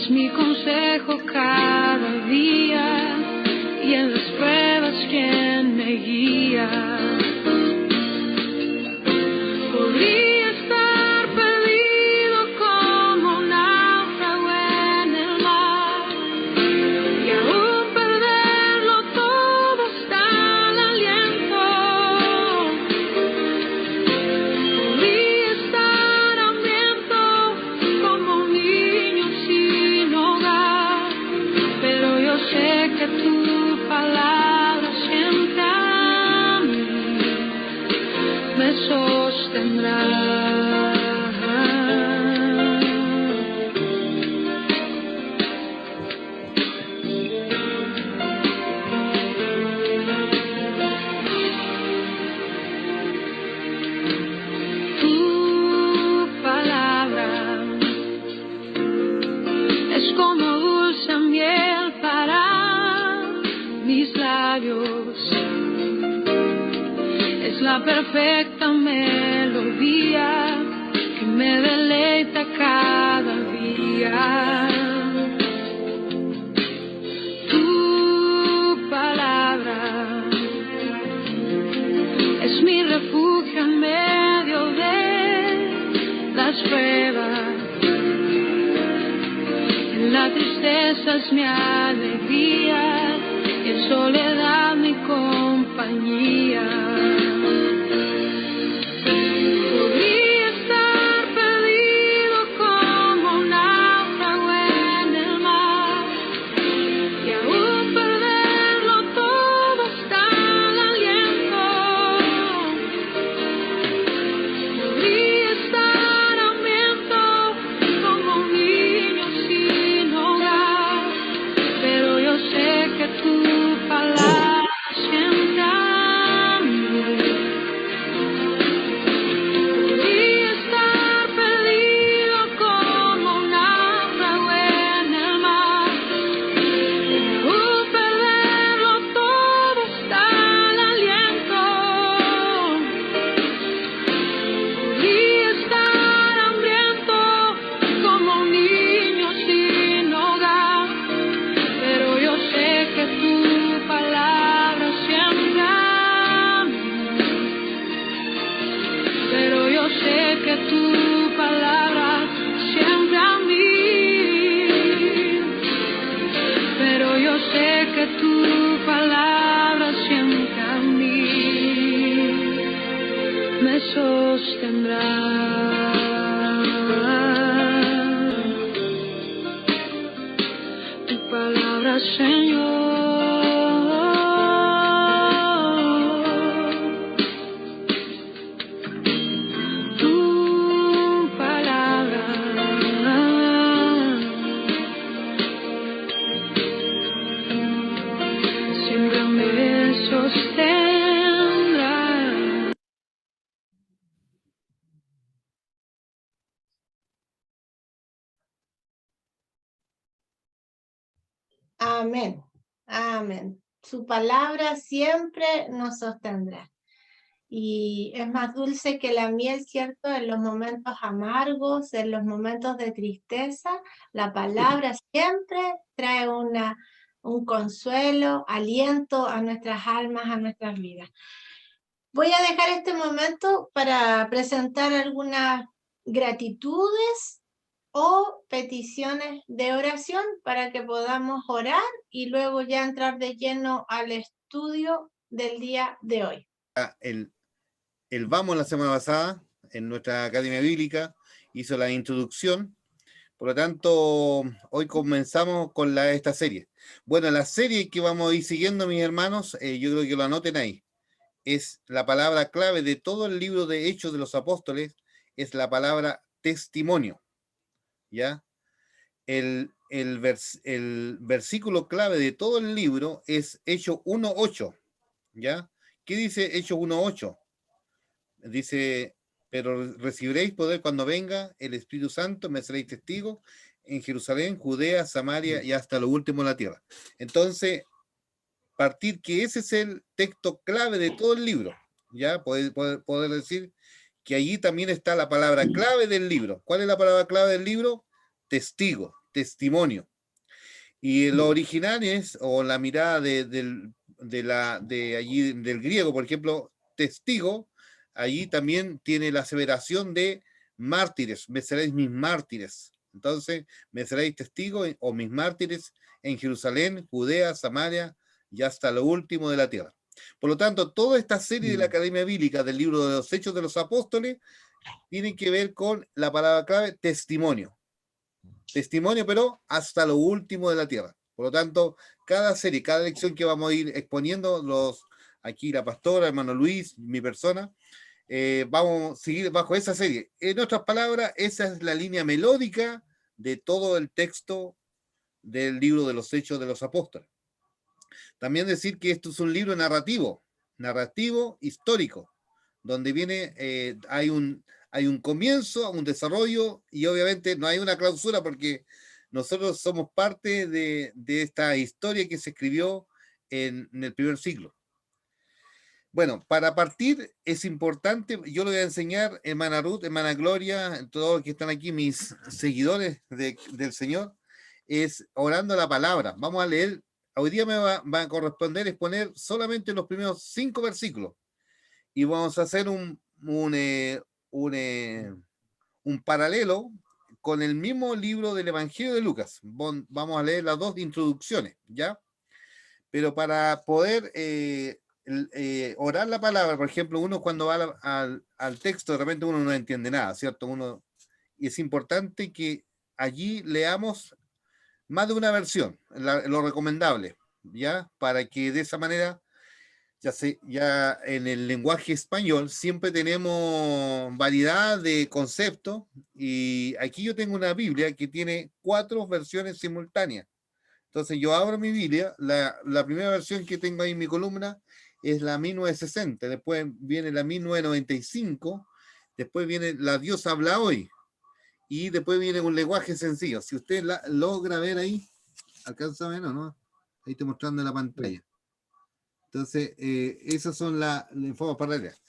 es mi consejo cada día y en las pruebas quien me guía. Podría estar perdido como un náufrago en el mar y aún perderlo todo hasta el aliento. Podría estar hambriento como un niño sin hogar, pero yo sé que tu palabra siempre a mí me sostendrá. Tu palabra es como dulce miel para mis labios, es la perfecta melodía que me deleita cada día. Tu palabra es mi refugio en medio de las pruebas, en la tristeza es mi alegría y en soledad mi compañía. Podría estar perdido como un náufrago en el mar y aún perderlo todo hasta el aliento. Podría estar hambriento como un niño sin hogar, pero yo sé que tu palabra siempre a mí. Podría estar perdido como un náufrago en el mar y aún perderlo todo hasta el aliento. Podría estar hambriento como un niño sin hogar, pero yo sé que tu palabra siempre a mí. Pero yo sé que tu palabra siempre a mí. Pero yo sé que tu palabra siempre a mí me sostendrá. Tu palabra, Señor. Tu palabra siempre me sostendrá. Amén, amén. Su palabra siempre nos sostendrá. Y es más dulce que la miel, ¿cierto? En los momentos amargos, en los momentos de tristeza, la palabra siempre trae un consuelo, aliento a nuestras almas, a nuestras vidas. Voy a dejar este momento para presentar algunas gratitudes o peticiones de oración para que podamos orar y luego ya entrar de lleno al estudio del día de hoy. El Vamos la semana pasada, en nuestra Academia Bíblica, hizo la introducción. Por lo tanto, hoy comenzamos con esta serie. Bueno, la serie que vamos a ir siguiendo, mis hermanos, yo creo que lo anoten ahí. Es la palabra clave de todo el libro de Hechos de los Apóstoles, es la palabra testimonio. ¿Ya? El versículo clave de todo el libro es Hechos 1:8. ¿Ya? ¿Qué dice Hechos 1:8? Dice, pero recibiréis poder cuando venga el Espíritu Santo, me seréis testigos en Jerusalén, Judea, Samaria y hasta lo último de la tierra. Entonces, partir que ese es el texto clave de todo el libro, ya poder decir que allí también está la palabra clave del libro. ¿Cuál es la palabra clave del libro? Testigo, testimonio. Y los originales, o la mirada de allí del griego, por ejemplo, testigo, allí también tiene la aseveración de mártires, me seréis mis mártires. Entonces, me seréis testigos o mis mártires en Jerusalén, Judea, Samaria y hasta lo último de la tierra. Por lo tanto, toda esta serie de la Academia Bíblica del libro de los Hechos de los Apóstoles tiene que ver con la palabra clave testimonio. Testimonio, pero hasta lo último de la tierra. Por lo tanto, cada serie, cada lección que vamos a ir exponiendo, aquí la pastora, hermano Luis, mi persona, vamos a seguir bajo esa serie. En otras palabras, esa es la línea melódica de todo el texto del libro de los Hechos de los Apóstoles. También decir que esto es un libro narrativo histórico, donde viene, hay un comienzo, un desarrollo, y obviamente no hay una clausura, porque nosotros somos parte de esta historia que se escribió en el primer siglo. Bueno, para partir es importante, yo le voy a enseñar, hermana Ruth, hermana Gloria, todos los que están aquí, mis seguidores del Señor, es orando la palabra. Vamos a leer, hoy día me va a corresponder exponer solamente los primeros 5 versículos, y vamos a hacer un paralelo con el mismo libro del Evangelio de Lucas. Vamos a leer las 2 introducciones, ¿ya? Pero para poder orar la palabra, por ejemplo, uno cuando va al texto, de repente uno no entiende nada, ¿cierto? Y es importante que allí leamos más de una versión, lo recomendable, ¿ya? Para que de esa manera, ya en el lenguaje español siempre tenemos variedad de conceptos, y aquí yo tengo una Biblia que tiene 4 versiones simultáneas. Entonces yo abro mi Biblia, la primera versión que tengo ahí en mi columna es la 1960, después viene la 1995, después viene la Dios habla hoy, y después viene un lenguaje sencillo. Si usted logra ver ahí, alcanza a ver, ¿no? Ahí estoy mostrando en la pantalla. Entonces, esas son las formas paralelas.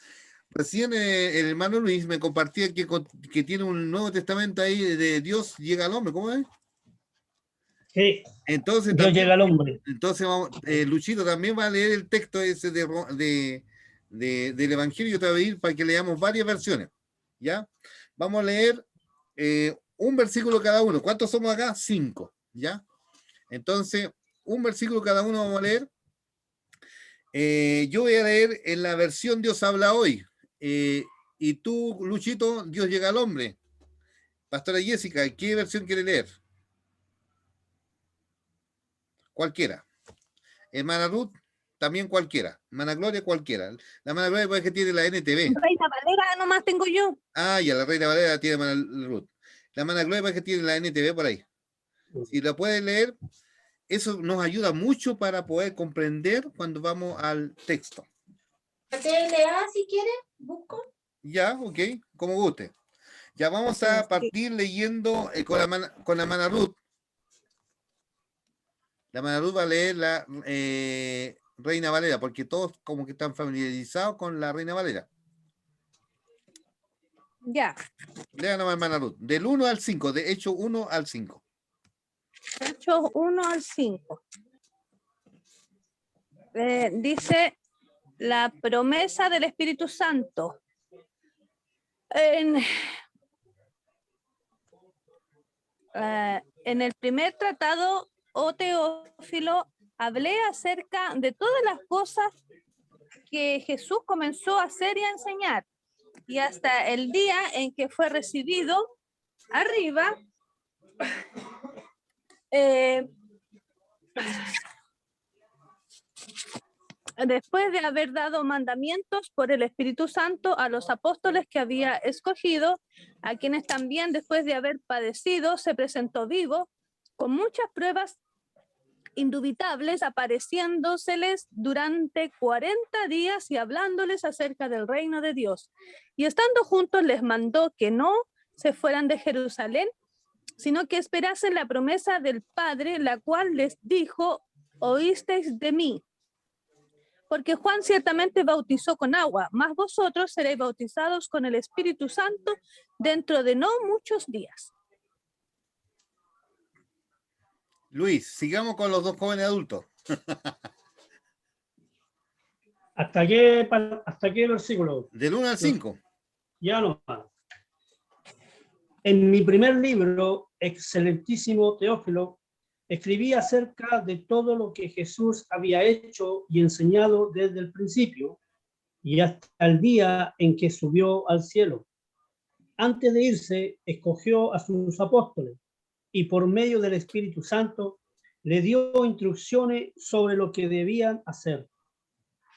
Recién el hermano Luis me compartía que tiene un Nuevo Testamento ahí de Dios llega al hombre, ¿cómo es? Sí. Entonces, Dios llega al hombre. Entonces, Luchito también va a leer el texto ese del Evangelio. Yo te voy a ir para que leamos varias versiones, ¿ya? Vamos a leer un versículo cada uno. ¿Cuántos somos acá? 5, ¿ya? Entonces, un versículo cada uno vamos a leer. Yo voy a leer en la versión Dios habla hoy. Y tú, Luchito, Dios llega al hombre. Pastora Jessica, ¿qué versión quiere leer? Cualquiera. Hermana Ruth, también cualquiera. Hermana Gloria, cualquiera. La hermana Gloria parece que tiene la NTV. Reina Valera nomás tengo yo. Ah, ya, la Reina Valera tiene hermana Ruth. La hermana Gloria parece que tiene la NTV por ahí. Si la pueden leer, eso nos ayuda mucho para poder comprender cuando vamos al texto. ¿TLA si quiere? ¿Busco? Ya, ok, como guste. Ya vamos a partir leyendo con la hermana Ruth. La hermana Ruth va a leer la Reina Valera, porque todos como que están familiarizados con la Reina Valera. Ya. Lean nomás, hermana Ruth. Del 1 al 5, de Hechos 1 al 5. Hechos 1 al 5. Dice la promesa del Espíritu Santo. En el primer tratado, oh Teófilo, hablé acerca de todas las cosas que Jesús comenzó a hacer y a enseñar, y hasta el día en que fue recibido arriba, después de haber dado mandamientos por el Espíritu Santo a los apóstoles que había escogido, a quienes también después de haber padecido se presentó vivo, con muchas pruebas indubitables, apareciéndoseles durante 40 días y hablándoles acerca del reino de Dios. Y estando juntos les mandó que no se fueran de Jerusalén, sino que esperasen la promesa del Padre, la cual les dijo: oísteis de mí. Porque Juan ciertamente bautizó con agua, mas vosotros seréis bautizados con el Espíritu Santo dentro de no muchos días. Luis, sigamos con los dos jóvenes adultos. ¿Hasta qué versículo? Del 1 al 5. Ya no más. En mi primer libro, excelentísimo Teófilo, escribí acerca de todo lo que Jesús había hecho y enseñado desde el principio y hasta el día en que subió al cielo. Antes de irse, escogió a sus apóstoles y por medio del Espíritu Santo le dio instrucciones sobre lo que debían hacer.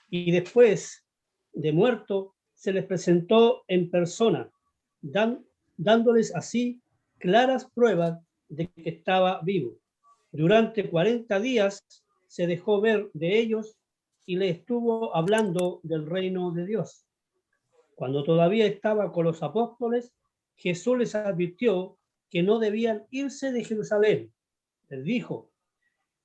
Y después de muerto, se les presentó en persona, dándoles así claras pruebas de que estaba vivo. Durante 40 días se dejó ver de ellos y le estuvo hablando del reino de Dios. Cuando todavía estaba con los apóstoles, Jesús les advirtió que no debían irse de Jerusalén. Les dijo: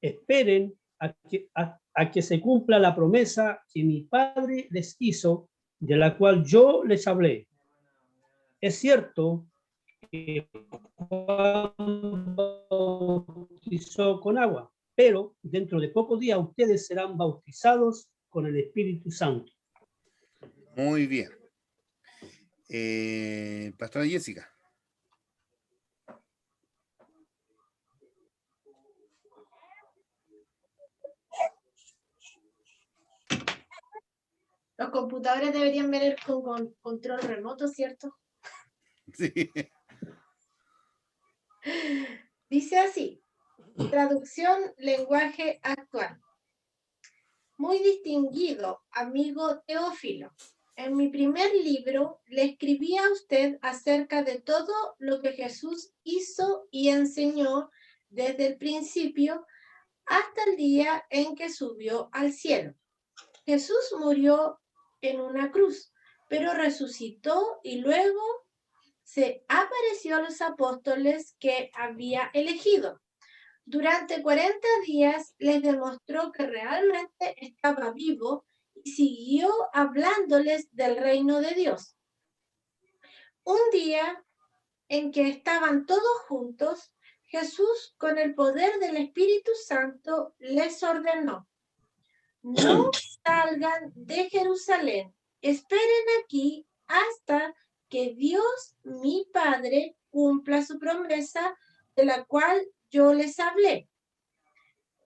esperen a que se cumpla la promesa que mi Padre les hizo, de la cual yo les hablé. Es cierto que Juan bautizó con agua, pero dentro de pocos días ustedes serán bautizados con el Espíritu Santo. Muy bien. Pastora Jessica. Los computadores deberían venir con control remoto, ¿cierto? Sí. Dice así, traducción lenguaje actual. Muy distinguido amigo Teófilo, en mi primer libro le escribí a usted acerca de todo lo que Jesús hizo y enseñó desde el principio hasta el día en que subió al cielo. Jesús murió en una cruz, pero resucitó y luego se apareció a los apóstoles que había elegido. Durante 40 días les demostró que realmente estaba vivo y siguió hablándoles del reino de Dios. Un día en que estaban todos juntos, Jesús, con el poder del Espíritu Santo, les ordenó: no salgan de Jerusalén, esperen aquí hasta que Dios, mi Padre, cumpla su promesa de la cual yo les hablé.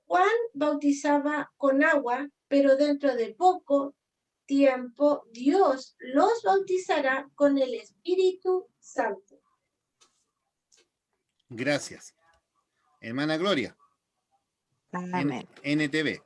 Juan bautizaba con agua, pero dentro de poco tiempo Dios los bautizará con el Espíritu Santo. Gracias. Hermana Gloria. Amén. NTV.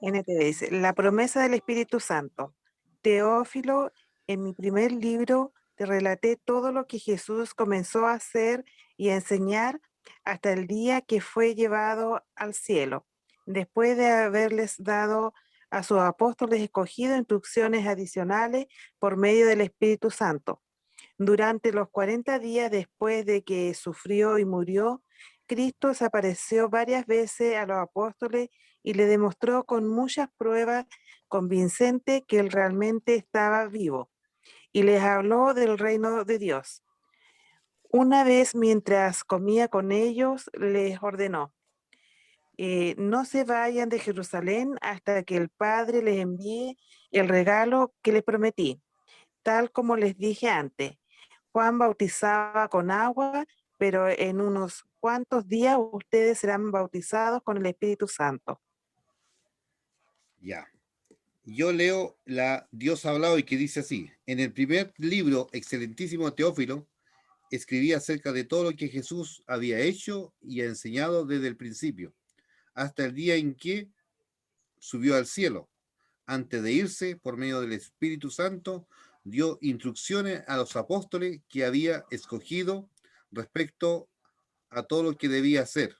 NTV dice: la promesa del Espíritu Santo. Teófilo, en mi primer libro te relaté todo lo que Jesús comenzó a hacer y a enseñar hasta el día que fue llevado al cielo, después de haberles dado a sus apóstoles escogidos instrucciones adicionales por medio del Espíritu Santo. Durante los 40 días después de que sufrió y murió, Cristo se apareció varias veces a los apóstoles y le demostró con muchas pruebas convincentes que él realmente estaba vivo, y les habló del reino de Dios. Una vez, mientras comía con ellos, les ordenó: no se vayan de Jerusalén hasta que el Padre les envíe el regalo que les prometí, tal como les dije antes. Juan bautizaba con agua, pero en unos cuantos días ustedes serán bautizados con el Espíritu Santo. Ya. Yo leo la Dios ha hablado, y que dice así: en el primer libro, excelentísimo Teófilo, escribí acerca de todo lo que Jesús había hecho y enseñado desde el principio, hasta el día en que subió al cielo. Antes de irse, por medio del Espíritu Santo, dio instrucciones a los apóstoles que había escogido respecto a todo lo que debía hacer.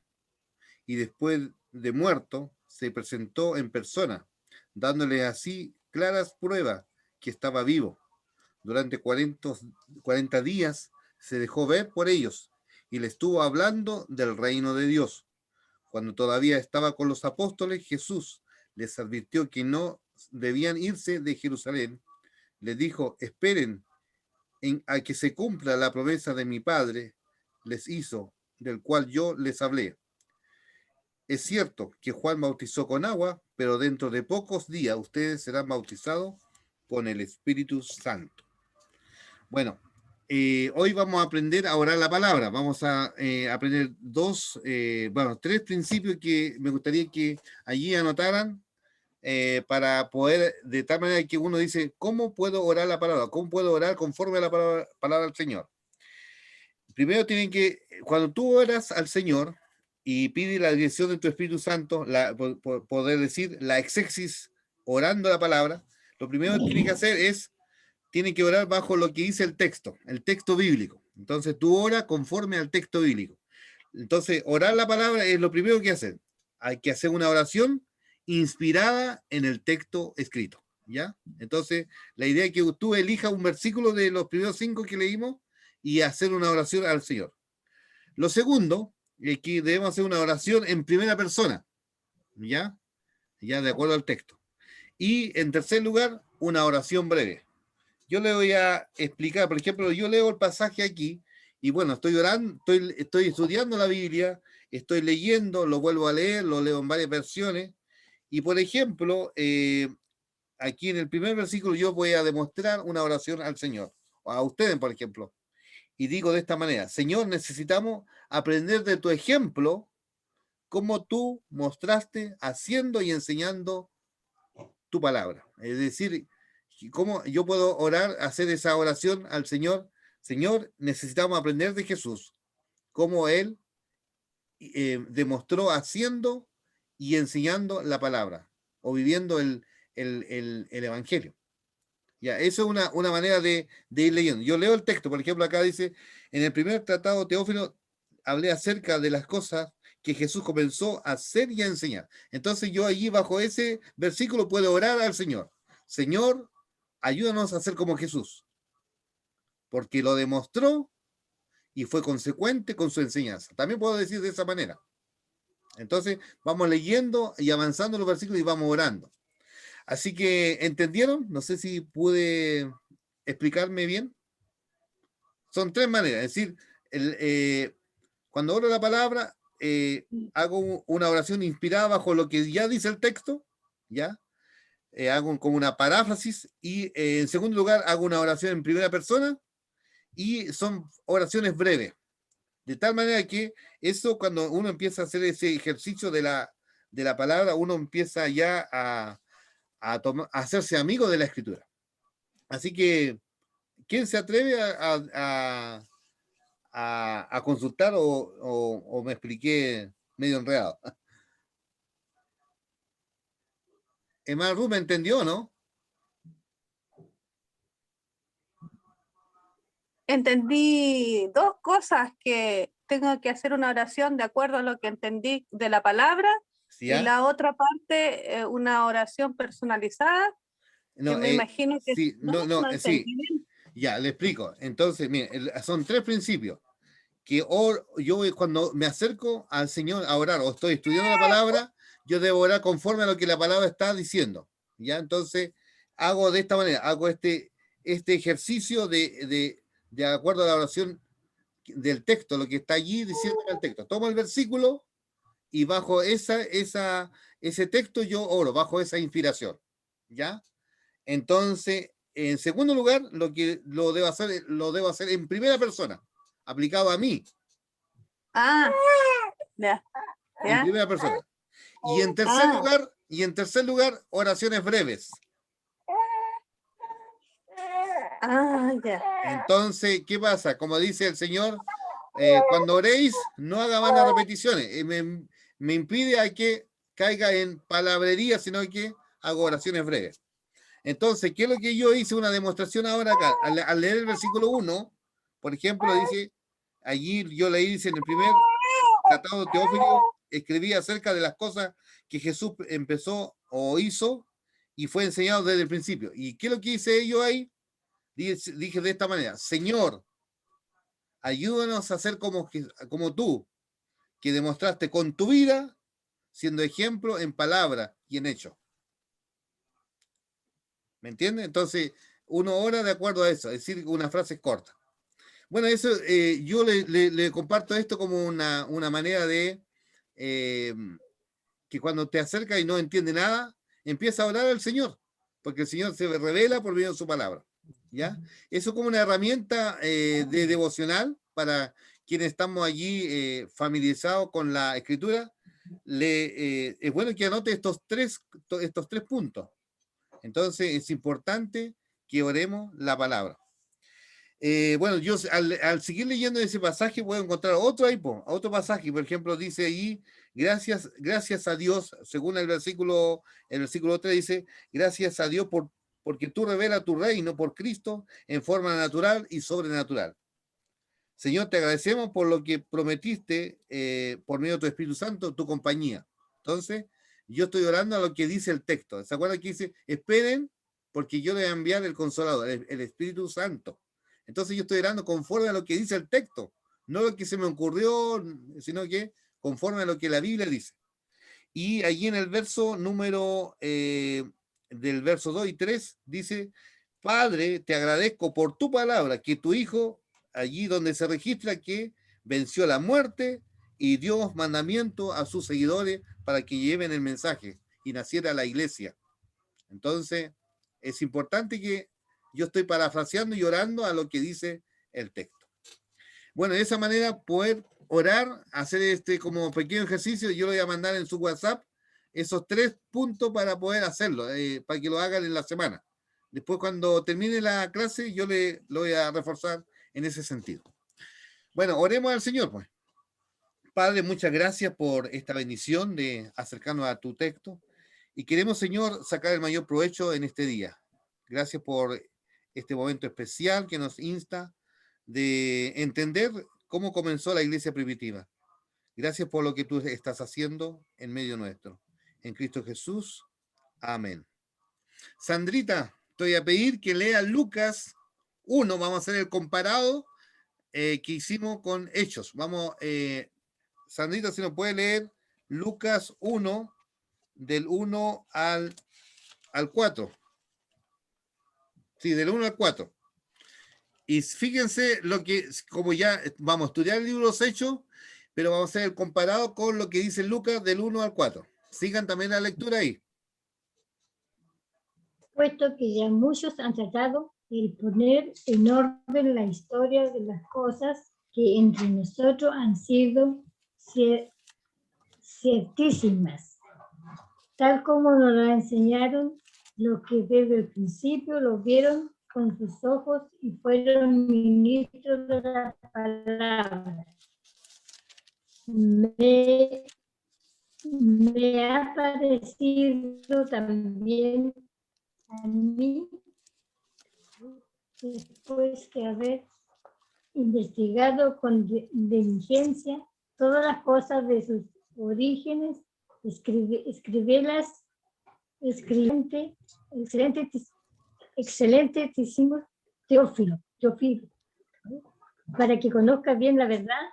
Y después de muerto, se presentó en persona, dándoles así claras pruebas que estaba vivo. Durante 40 días se dejó ver por ellos y le estuvo hablando del reino de Dios. Cuando todavía estaba con los apóstoles, Jesús les advirtió que no debían irse de Jerusalén. Les dijo: esperen a que se cumpla la promesa de mi Padre les hizo, del cual yo les hablé. es cierto que Juan bautizó con agua, pero dentro de pocos días ustedes serán bautizados con el Espíritu Santo. Bueno, hoy vamos a aprender a orar la palabra. Vamos a aprender tres principios que me gustaría que allí anotaran para poder, de tal manera que uno dice, ¿cómo puedo orar la palabra? ¿Cómo puedo orar conforme a la palabra del Señor? Primero tienen que, cuando tú oras al Señor y pides la dirección de tu Espíritu Santo, poder decir la exégesis orando la palabra, lo primero que tiene que hacer es, tiene que orar bajo lo que dice el texto bíblico. Entonces tú oras conforme al texto bíblico. Entonces orar la palabra es lo primero que hacer. Hay que hacer una oración inspirada en el texto escrito, ¿ya? Entonces la idea es que tú elijas un versículo de los primeros 5 que leímos y hacer una oración al Señor. Lo segundo es que debemos hacer una oración en primera persona, ¿ya? Ya de acuerdo al texto. Y en tercer lugar, una oración breve. Yo le voy a explicar, por ejemplo, yo leo el pasaje aquí y bueno, estoy orando, estoy estudiando la Biblia, estoy leyendo, lo vuelvo a leer, lo leo en varias versiones y por ejemplo, aquí en el primer versículo yo voy a demostrar una oración al Señor, a ustedes por ejemplo. Y digo de esta manera, Señor, necesitamos aprender de tu ejemplo, cómo tú mostraste haciendo y enseñando tu palabra. Es decir, cómo yo puedo orar, hacer esa oración al Señor. Señor, necesitamos aprender de Jesús, cómo Él demostró haciendo y enseñando la palabra, o viviendo el Evangelio. Ya, eso es una manera de ir leyendo. Yo leo el texto, por ejemplo, acá dice, en el primer tratado Teófilo, hablé acerca de las cosas que Jesús comenzó a hacer y a enseñar. Entonces yo allí bajo ese versículo puedo orar al Señor. Señor, ayúdanos a ser como Jesús, porque lo demostró y fue consecuente con su enseñanza. También puedo decir de esa manera. Entonces vamos leyendo y avanzando los versículos y vamos orando. Así que, ¿entendieron? No sé si pude explicarme bien. Son 3 maneras. Es decir, cuando oro la palabra, hago una oración inspirada bajo lo que ya dice el texto, ¿ya? Hago como una paráfrasis y en segundo lugar hago una oración en primera persona y son oraciones breves. De tal manera que eso, cuando uno empieza a hacer ese ejercicio de la palabra, uno empieza ya a hacerse amigo de la escritura. Así que, ¿quién se atreve a consultar o me expliqué medio enredado? Emma Ru, ¿me entendió, no? Entendí 2 cosas, que tengo que hacer una oración de acuerdo a lo que entendí de la palabra, ¿Sí, y la otra parte, una oración personalizada, no, que me imagino que sí, no, entendí sí. bien. Ya, le explico. Entonces, mire, son 3 principios. Que yo cuando me acerco al Señor a orar o estoy estudiando la palabra, yo debo orar conforme a lo que la palabra está diciendo. ¿Ya? Entonces, hago de esta manera, hago este ejercicio de acuerdo a la oración del texto, lo que está allí diciendo el texto. Tomo el versículo y bajo ese texto yo oro, bajo esa inspiración. ¿Ya? Entonces, en segundo lugar, lo debo hacer en primera persona, aplicado a mí. Ah, ya. En primera persona. Y en tercer lugar, oraciones breves. Ya. Entonces, ¿qué pasa? Como dice el Señor, cuando oréis, no haga vanas repeticiones. Me impide a que caiga en palabrería, sino que hago oraciones breves. Entonces, ¿qué es lo que yo hice? Una demostración ahora acá. Al leer el versículo 1, por ejemplo, dice, allí yo leí, dice en el primer tratado Teófilo, escribí acerca de las cosas que Jesús empezó o hizo y fue enseñado desde el principio. ¿Y qué es lo que hice yo ahí? Dije de esta manera, Señor, ayúdanos a ser como tú, que demostraste con tu vida, siendo ejemplo en palabra y en hecho. ¿Me entiendes? Entonces, uno ora de acuerdo a eso, es decir, una frase corta. Bueno, eso yo le comparto esto como una manera de que cuando te acercas y no entiende nada, empieza a orar al Señor, porque el Señor se revela por medio de su palabra, ¿ya? Eso como una herramienta de devocional para quienes estamos allí familiarizados con la Escritura. Es bueno que anote estos tres puntos. Entonces es importante que oremos la palabra. Bueno, yo al seguir leyendo ese pasaje puedo encontrar otro pasaje. Por ejemplo, dice ahí, gracias a Dios, según el versículo 3 dice, gracias a Dios porque tú revelas tu reino por Cristo en forma natural y sobrenatural. Señor, te agradecemos por lo que prometiste por medio de tu Espíritu Santo, tu compañía. Entonces, yo estoy orando a lo que dice el texto. ¿Se acuerdan que dice, esperen porque yo le voy a enviar el Consolador, el Espíritu Santo? Entonces yo estoy orando conforme a lo que dice el texto, no lo que se me ocurrió, sino que conforme a lo que la Biblia dice. Y allí en el verso del verso 2 y 3 dice, Padre, te agradezco por tu palabra, que tu Hijo, allí donde se registra que venció la muerte y dio mandamiento a sus seguidores para que lleven el mensaje y naciera la iglesia. Entonces, es importante que yo estoy parafraseando y orando a lo que dice el texto. Bueno, de esa manera poder orar, hacer como pequeño ejercicio, yo lo voy a mandar en su WhatsApp, esos 3 puntos para poder hacerlo, para que lo hagan en la semana. Después cuando termine la clase, yo lo voy a reforzar en ese sentido. Bueno, oremos al Señor, pues. Padre, muchas gracias por esta bendición de acercarnos a tu texto y queremos, Señor, sacar el mayor provecho en este día. Gracias por este momento especial que nos insta de entender cómo comenzó la iglesia primitiva. Gracias por lo que tú estás haciendo en medio nuestro. En Cristo Jesús. Amén. Sandrita, te voy a pedir que lea Lucas 1. Vamos a hacer el comparado que hicimos con Hechos. Sandrita, si nos puede leer Lucas 1, del 1 al 4. Sí, del 1 al 4. Y fíjense como ya vamos a estudiar el libro de los Hechos, pero vamos a hacer el comparado con lo que dice Lucas del 1 al 4. Sigan también la lectura ahí. Puesto que ya muchos han tratado de poner en orden la historia de las cosas que entre nosotros han sido ciertísimas, tal como nos la enseñaron los que desde el principio lo vieron con sus ojos y fueron ministros de la palabra. Me ha parecido también a mí, después de haber investigado con diligencia todas las cosas de sus orígenes, excelentísimo Teófilo, para que conozca bien la verdad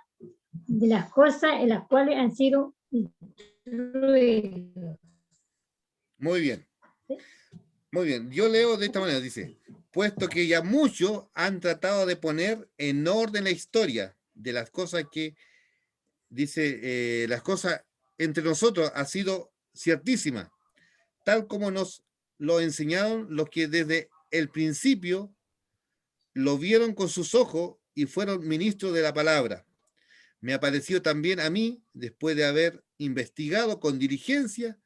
de las cosas en las cuales han sido instruidos. Muy bien. Muy bien. Yo leo de esta manera, dice, puesto que ya muchos han tratado de poner en orden la historia de las cosas que, dice, las cosas entre nosotros ha sido ciertísima, tal como nos lo enseñaron los que desde el principio lo vieron con sus ojos y fueron ministros de la palabra. Me ha parecido también a mí, después de haber investigado con diligencia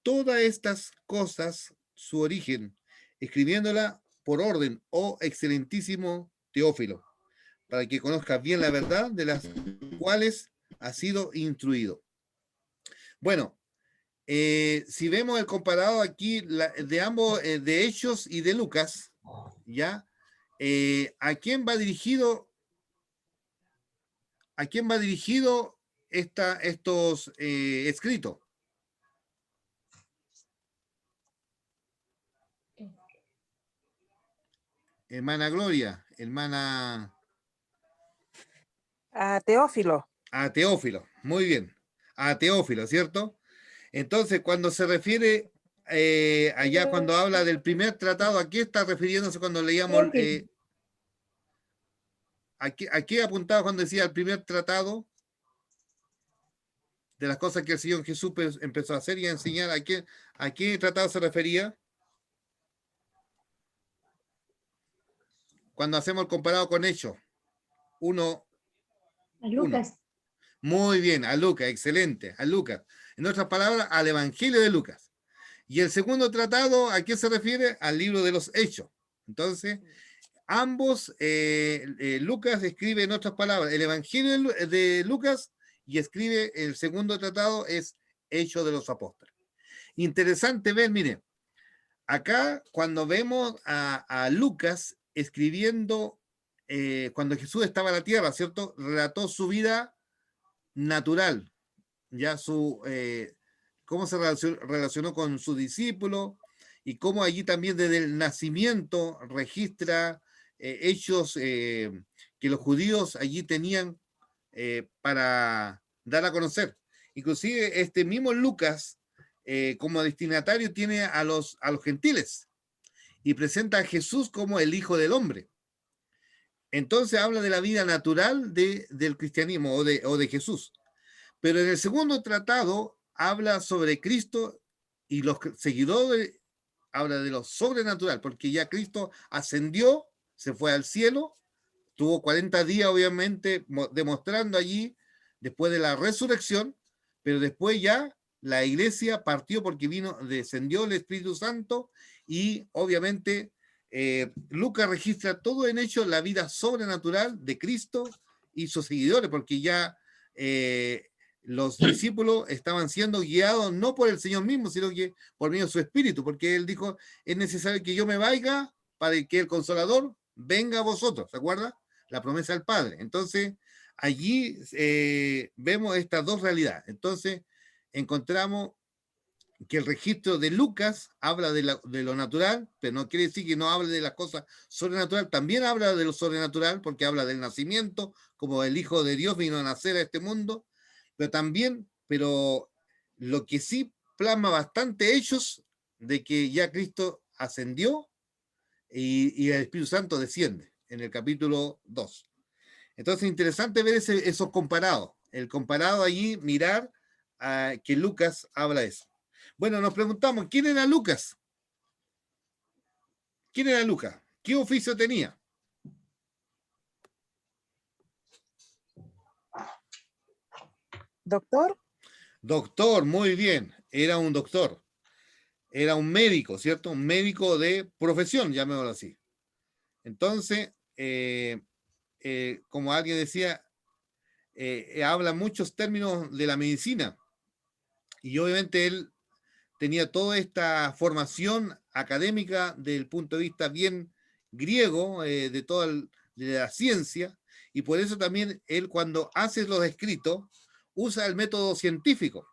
todas estas cosas, su origen, escribiéndola por orden, oh excelentísimo Teófilo, para que conozcas bien la verdad de las cuales ha sido instruido. Bueno, si vemos el comparado aquí de ambos, de Hechos y de Lucas, ¿ya? ¿A quién va dirigido estos escritos? Hermana Gloria, hermana... A Teófilo. A Teófilo, muy bien. A Teófilo, ¿cierto? Entonces, cuando se refiere allá, cuando habla del primer tratado, ¿a qué está refiriéndose cuando leíamos? ¿A qué apuntaba cuando decía el primer tratado? de las cosas que el Señor Jesús empezó a hacer y a enseñar. ¿A qué tratado se refería? Cuando hacemos el comparado con Hechos. A Lucas. Muy bien, a Lucas, excelente, a Lucas. En otras palabras, al Evangelio de Lucas. Y el segundo tratado, ¿a qué se refiere? Al libro de los Hechos. Entonces, ambos, Lucas escribe, en otras palabras, el Evangelio de Lucas, y escribe el segundo tratado, es Hechos de los Apóstoles. Interesante ver, mire, acá cuando vemos a Lucas escribiendo, cuando Jesús estaba en la tierra, ¿cierto? Relató su vida natural, ya cómo se relacionó con su discípulo, y cómo allí también desde el nacimiento registra hechos que los judíos allí tenían para dar a conocer. Inclusive este mismo Lucas, como destinatario, tiene a los gentiles, y presenta a Jesús como el Hijo del Hombre. Entonces habla de la vida natural del cristianismo o de Jesús. Pero en el segundo tratado habla sobre Cristo, y los seguidores habla de lo sobrenatural, porque ya Cristo ascendió, se fue al cielo, tuvo 40 días obviamente demostrando allí después de la resurrección, pero después ya la iglesia partió porque descendió el Espíritu Santo, y obviamente Lucas registra todo en hecho la vida sobrenatural de Cristo y sus seguidores, porque ya los discípulos estaban siendo guiados no por el Señor mismo, sino que por medio de su Espíritu, porque Él dijo, es necesario que yo me vaya para que el Consolador venga a vosotros, ¿se acuerda? La promesa del Padre. Entonces, allí vemos estas dos realidades. Entonces, encontramos que el registro de Lucas habla de lo natural, pero no quiere decir que no hable de las cosas sobrenaturales, también habla de lo sobrenatural, porque habla del nacimiento, como el Hijo de Dios vino a nacer a este mundo, pero lo que sí plasma bastante hechos de que ya Cristo ascendió y el Espíritu Santo desciende en el capítulo 2. Entonces, interesante ver esos comparados. El comparado allí, mirar que Lucas habla eso. Bueno, nos preguntamos, ¿quién era Lucas? ¿Quién era Lucas? ¿Qué oficio tenía? ¿Doctor? Doctor, muy bien. Era un doctor. Era un médico, ¿cierto? Un médico de profesión, llamémoslo así. Entonces, como alguien decía, habla muchos términos de la medicina. Y obviamente él tenía toda esta formación académica desde el punto de vista bien griego, de la ciencia, y por eso también él, cuando hace los escritos, usa el método científico.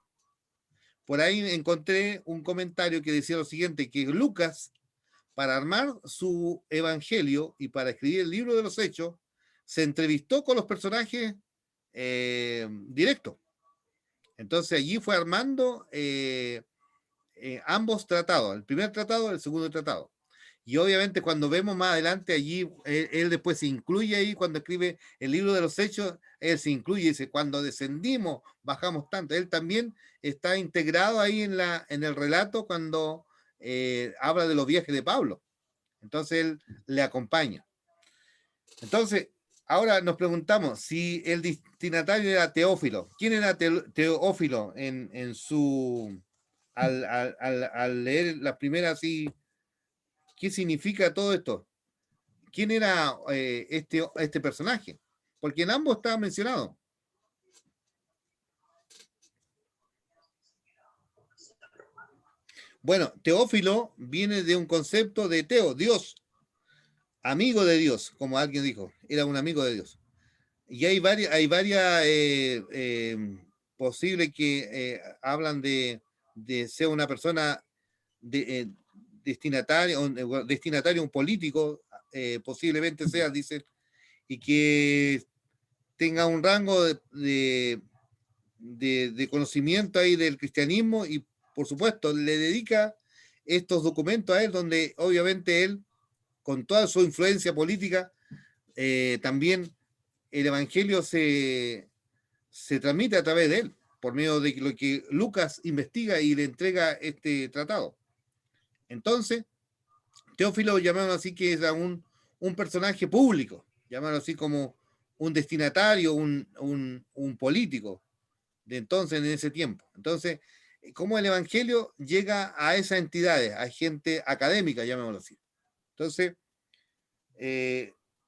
Por ahí encontré un comentario que decía lo siguiente, que Lucas, para armar su evangelio y para escribir el libro de los Hechos, se entrevistó con los personajes directos. Entonces allí fue armando ambos tratados, el primer tratado y el segundo tratado. Y obviamente cuando vemos más adelante allí, él después se incluye ahí, cuando escribe el libro de los Hechos, él se incluye y dice, cuando descendimos, bajamos tanto. Él también está integrado ahí en el relato cuando habla de los viajes de Pablo. Entonces él le acompaña. Entonces, ahora nos preguntamos si el destinatario era Teófilo. ¿Quién era Teófilo al leer las primeras así? ¿Qué significa todo esto? ¿Quién era este personaje? Porque en ambos estaba mencionado. Bueno, Teófilo viene de un concepto de Teo, Dios, amigo de Dios, como alguien dijo, era un amigo de Dios. Y hay varias posibles que hablan de ser una persona destinatario, un político, posiblemente sea, dice, y que tenga un rango de conocimiento ahí del cristianismo, y por supuesto le dedica estos documentos a él, donde obviamente él, con toda su influencia política, también el evangelio se transmite a través de él. por medio de lo que Lucas investiga y le entrega este tratado. Entonces, Teófilo, llamémoslo así, que era un personaje público, llamémoslo así como un destinatario, un político de entonces, en ese tiempo. Entonces, cómo el Evangelio llega a esas entidades, a gente académica, llamémoslo así. Entonces,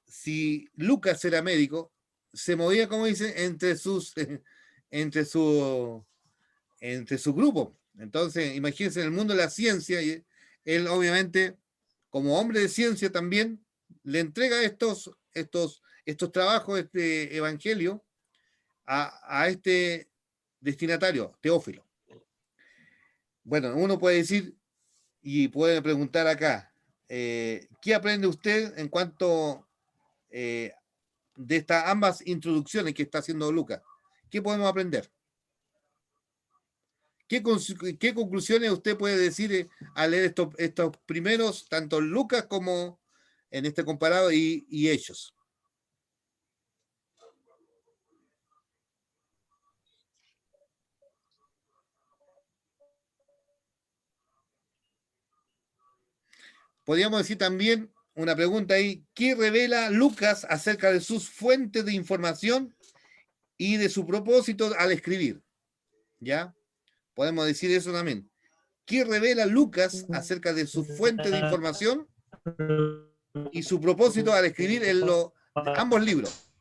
si Lucas era médico, se movía, como dice, entre su grupo. Entonces, imagínense, en el mundo de la ciencia, él obviamente, como hombre de ciencia también, le entrega estos trabajos, este evangelio, a este destinatario, Teófilo. Bueno, uno puede decir y puede preguntar acá, ¿qué aprende usted en cuanto de estas ambas introducciones que está haciendo Lucas? ¿Qué podemos aprender? ¿Qué conclusiones usted puede decir al leer estos primeros, tanto Lucas como en este comparado y Hechos? Podríamos decir también una pregunta ahí, ¿qué revela Lucas acerca de sus fuentes de información y de su propósito al escribir? ¿Ya? Podemos decir eso también. ¿Qué revela Lucas acerca de su fuente de información y su propósito al escribir ambos libros?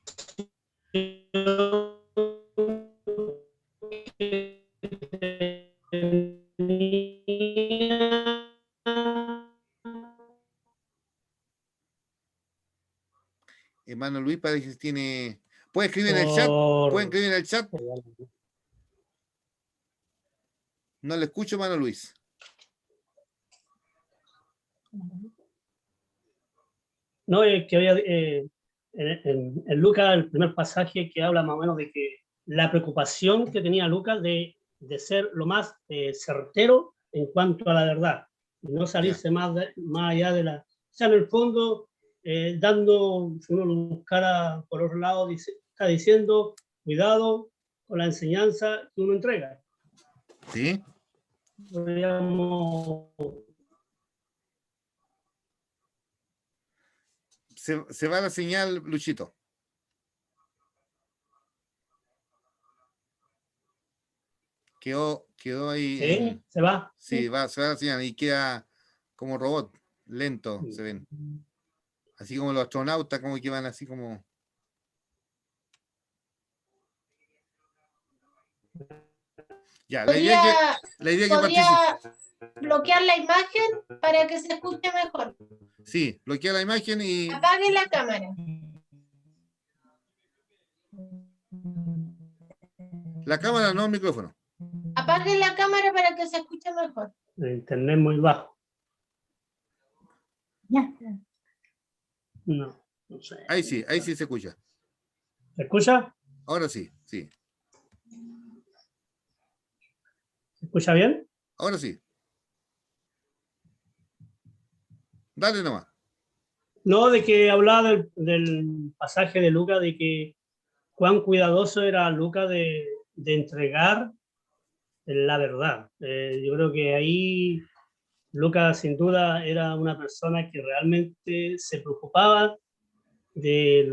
Hermano Luis parece que tiene... ¿Puede escribir en el chat? ¿Puede escribir en el chat? No le escucho, hermano Luis. No, es que había en Lucas, el primer pasaje que habla más o menos de que la preocupación que tenía Lucas de ser lo más certero en cuanto a la verdad, y no salirse más allá de la... O sea, en el fondo, dando, si uno lo buscara por otro lado, está diciendo, cuidado con la enseñanza que uno entrega. Sí. Podríamos... Se va la señal, Luchito. Quedó ahí. ¿Sí? ¿Se va? Sí, se va la señal y queda como robot, lento, se ven. Así como los astronautas, como que van así como... Ya, la idea que ¿Podría bloquear la imagen para que se escuche mejor? Sí, bloquea la imagen y... Apague la cámara. La cámara, no el micrófono. Apague la cámara para que se escuche mejor. El internet muy bajo. Ya. No sé. Ahí sí se escucha. ¿Se escucha? Ahora sí, sí. ¿Se escucha bien? Ahora sí. Dale nomás. No, de que hablaba del pasaje de Lucas, de que cuán cuidadoso era Lucas de entregar la verdad. Yo creo que ahí Lucas sin duda era una persona que realmente se preocupaba de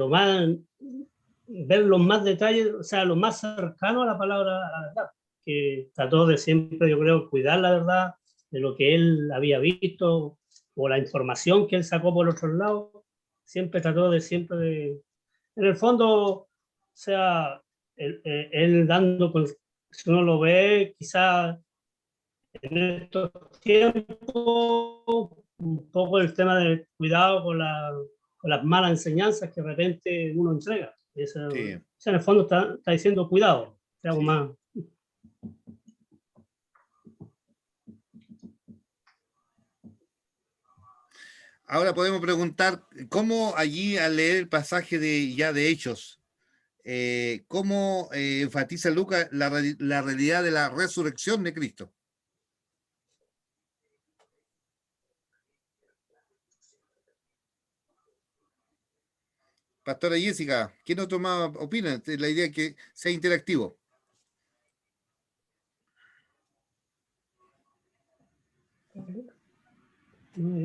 ver los más detalles, o sea, lo más cercano a la palabra, a la verdad, que trató de siempre, yo creo, cuidar la verdad de lo que él había visto o la información que él sacó por otros lados, siempre trató de en el fondo, o sea, él dando, si uno lo ve, quizá en estos tiempos, un poco el tema de cuidado con las malas enseñanzas que de repente uno entrega. Eso, Sí. o sea, en el fondo está diciendo cuidado, sea algo más. Ahora podemos preguntar, ¿cómo allí al leer el pasaje de Hechos, cómo enfatiza Lucas la realidad de la resurrección de Cristo? Pastora Jessica, ¿quién otro más opina? La idea es que sea interactivo.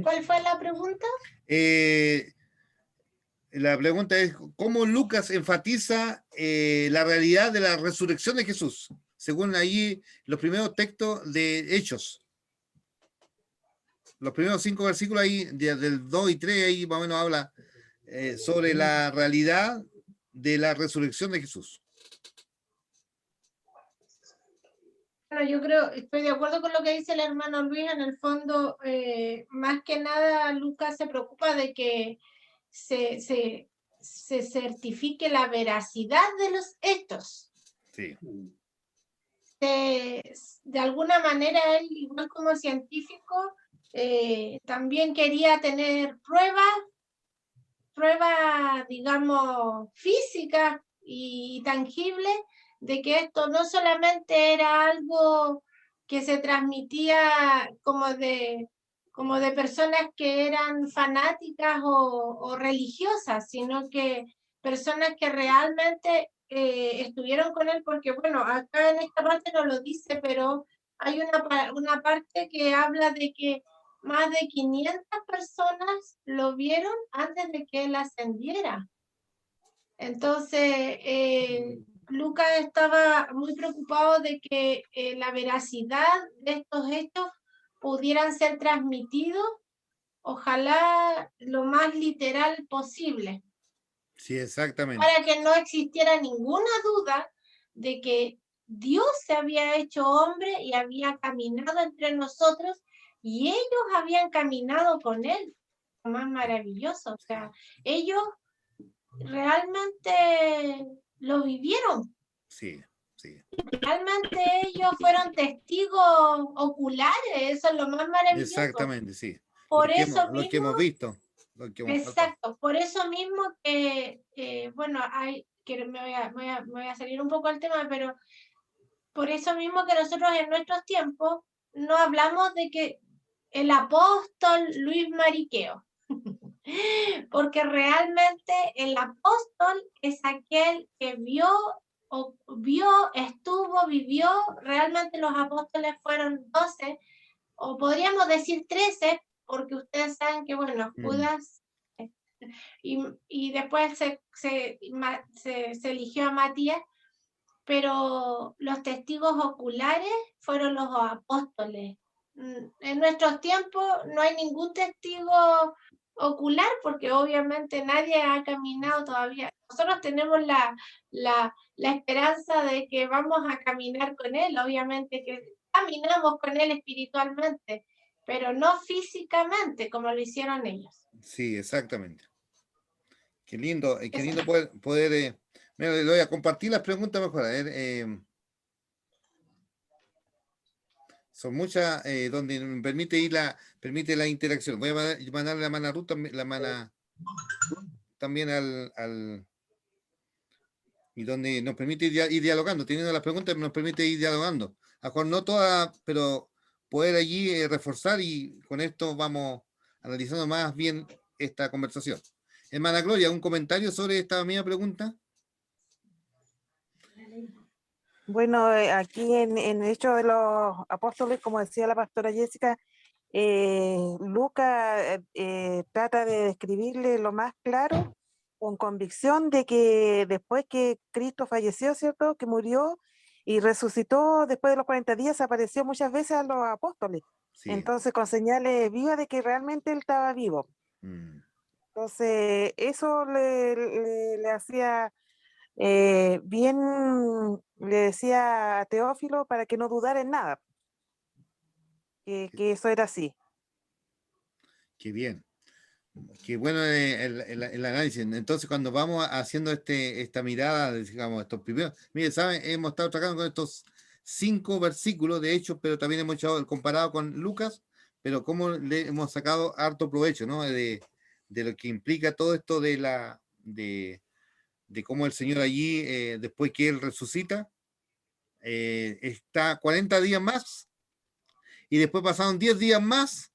¿Cuál fue la pregunta? La pregunta es, ¿cómo Lucas enfatiza la realidad de la resurrección de Jesús? Según ahí los primeros textos de Hechos. Los primeros 5 versículos ahí, del 2 y 3, ahí más o menos habla sobre la realidad de la resurrección de Jesús. Bueno, yo creo, estoy de acuerdo con lo que dice el hermano Luis. En el fondo, más que nada, Lucas se preocupa de que se certifique la veracidad de los hechos. Sí. De alguna manera, él, igual como científico, también quería tener pruebas, digamos, físicas y tangibles de que esto no solamente era algo que se transmitía como de personas que eran fanáticas o religiosas, sino que personas que realmente estuvieron con él, porque bueno, acá en esta parte no lo dice, pero hay una parte que habla de que más de 500 personas lo vieron antes de que él ascendiera. Entonces, Lucas estaba muy preocupado de que la veracidad de estos hechos pudieran ser transmitidos, ojalá lo más literal posible. Sí, exactamente. Para que no existiera ninguna duda de que Dios se había hecho hombre y había caminado entre nosotros y ellos habían caminado con él. Lo más maravilloso, o sea, ellos realmente lo vivieron. Sí, sí. Realmente ellos fueron testigos oculares, eso es lo más maravilloso. Exactamente, sí. Por Lo eso que hemos visto. Exacto, por eso mismo que, bueno, me voy a salir un poco del tema, pero por eso mismo que nosotros en nuestros tiempos no hablamos de que el apóstol Luis Mariqueo, porque realmente el apóstol es aquel que vio, estuvo, vivió. Realmente los apóstoles fueron 12, o podríamos decir 13, porque ustedes saben que, bueno, Judas, y después se eligió a Matías, pero los testigos oculares fueron los apóstoles. En nuestros tiempos no hay ningún testigo ocular, porque obviamente nadie ha caminado todavía. Nosotros tenemos la esperanza de que vamos a caminar con él, obviamente que caminamos con él espiritualmente, pero no físicamente como lo hicieron ellos. Sí, exactamente. Qué lindo poder mira, le voy a compartir las preguntas mejor. A ver, son muchas donde me permite la interacción. Voy a mandarle la mano a Ruth, también y donde nos permite ir dialogando, teniendo las preguntas nos permite ir dialogando. A lo mejor no todas, pero poder allí reforzar, y con esto vamos analizando más bien esta conversación. Hermana Gloria, ¿un comentario sobre esta misma pregunta? Bueno, aquí en Hechos de los Apóstoles, como decía la pastora Jessica, Lucas trata de describirle lo más claro, con convicción de que después que Cristo falleció, ¿cierto? Que murió y resucitó después de los 40 días, apareció muchas veces a los apóstoles. Sí. Entonces, con señales vivas de que realmente él estaba vivo. Entonces, eso le hacía bien, le decía a Teófilo para que no dudara en nada, que eso era así. Qué bien. Qué bueno el análisis. Entonces, cuando vamos haciendo esta mirada, digamos, estos primeros, mire, ¿saben? Hemos estado trabajando con estos 5 versículos, de hecho, pero también hemos hecho el comparado con Lucas, pero cómo le hemos sacado harto provecho, ¿no? De lo que implica todo esto de cómo el Señor allí, después que Él resucita, está 40 días más, y después pasaron 10 días más,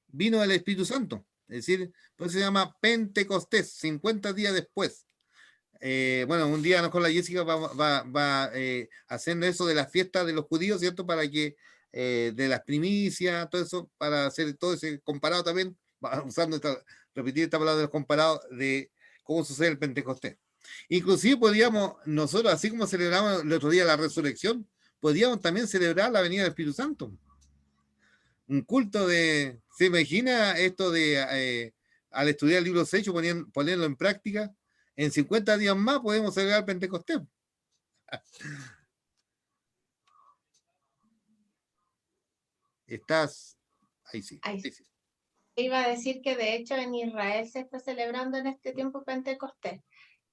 vino el Espíritu Santo. Es decir, pues se llama Pentecostés, 50 días después. Bueno, un día con la Jessica va haciendo eso de la fiesta de los judíos, ¿cierto? Para que de las primicias, todo eso, para hacer todo ese comparado también, repetir esta palabra de los comparados de cómo sucede el Pentecostés. Inclusive podíamos, nosotros, así como celebramos el otro día la resurrección, podíamos también celebrar la venida del Espíritu Santo. Un culto de, ¿se imagina esto de, al estudiar el libro de los Hechos, ponerlo en práctica? En 50 días más podemos celebrar el Pentecostés. Estás, ahí sí. Ahí Ahí sí. Iba a decir que de hecho en Israel se está celebrando en este tiempo Pentecostés.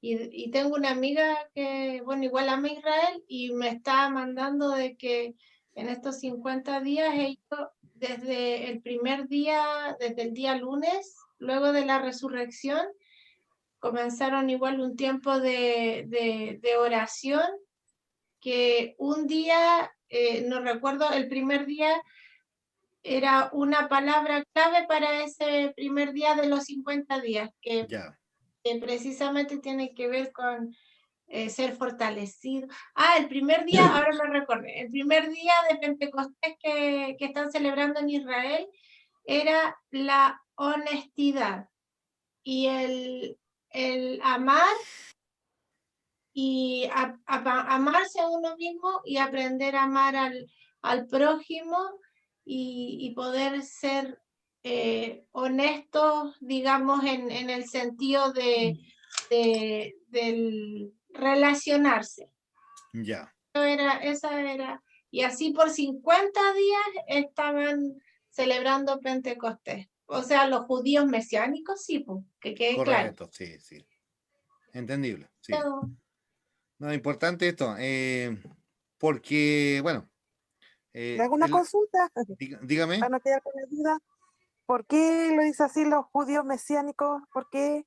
Y tengo una amiga que, bueno, igual ama Israel y me está mandando de que en estos 50 días ellos, desde el primer día, desde el día lunes, luego de la resurrección, comenzaron igual un tiempo de oración, que un día, no recuerdo, el primer día era una palabra clave para ese primer día de los 50 días, que Ya. Precisamente tiene que ver con ser fortalecido. Ah, el primer día, ahora me recordé, el primer día de Pentecostés que están celebrando en Israel era la honestidad y el amar y amarse a uno mismo y aprender a amar al prójimo y poder ser honestos, digamos, en el sentido del relacionarse. Ya. Esa era, y así por 50 días estaban celebrando Pentecostés. O sea, los judíos mesiánicos, sí, pues, que quede claro. Correcto, sí, sí. Entendible, sí. Pero, No, importante esto, porque, bueno, ¿Le hago una consulta? dígame. Para no quedar con la duda. ¿Por qué lo dice así los judíos mesiánicos? ¿Por qué?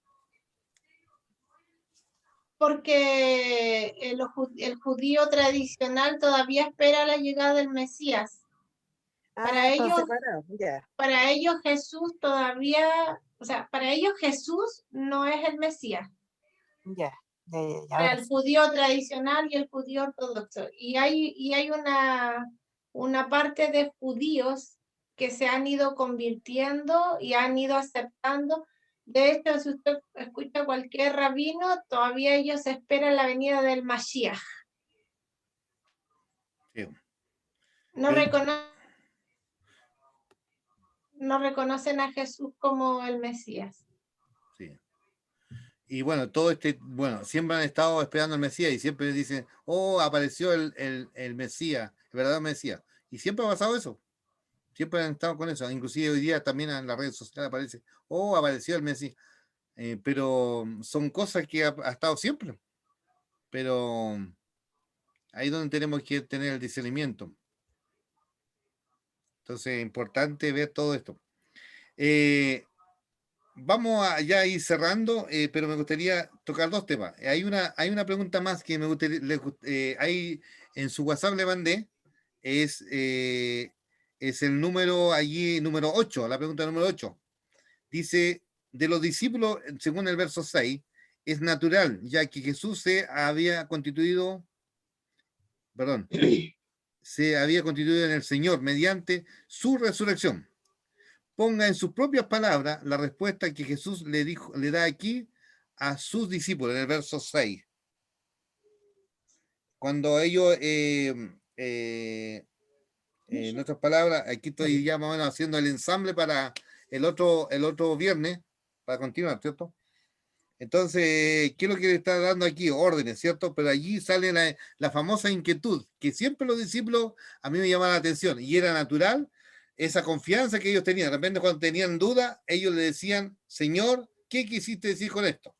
porque el judío tradicional todavía espera la llegada del Mesías. Ah, están separados, ya. Para ellos Jesús todavía, o sea, para ellos Jesús no es el Mesías. Ya. Para el judío tradicional y el judío ortodoxo. Y hay una parte de judíos que se han ido convirtiendo y han ido aceptando. De hecho, si usted escucha a cualquier rabino, todavía ellos esperan la venida del Mashiach. Sí. No reconocen a Jesús como el Mesías. Sí. Y bueno, siempre han estado esperando al Mesías y siempre dicen, oh, apareció el Mesías, el verdadero Mesías. Y siempre ha pasado eso. Siempre han estado con eso. Inclusive hoy día también en las redes sociales aparece, oh, apareció el Mesías. Pero son cosas que ha estado siempre. Pero ahí es donde tenemos que tener el discernimiento. Entonces es importante ver todo esto. Vamos a ya ir cerrando, pero me gustaría tocar dos temas. Hay una pregunta más que me gustaría, ahí en su WhatsApp le mandé, es el número allí, número 8, la pregunta número 8. Dice, de los discípulos, según el verso 6, es natural, ya que Jesús se había constituido en el Señor mediante su resurrección. Ponga en sus propias palabras la respuesta que Jesús le da aquí a sus discípulos en el verso 6. Cuando ellos, en otras palabras, aquí estoy ya más o menos haciendo el ensamble para el otro viernes, para continuar, ¿cierto? Entonces, ¿qué es lo que le está dando aquí? Órdenes, ¿cierto? Pero allí sale la famosa inquietud, que siempre los discípulos a mí me llamaban la atención, y era natural esa confianza que ellos tenían. De repente cuando tenían duda, ellos le decían, Señor, ¿qué quisiste decir con esto?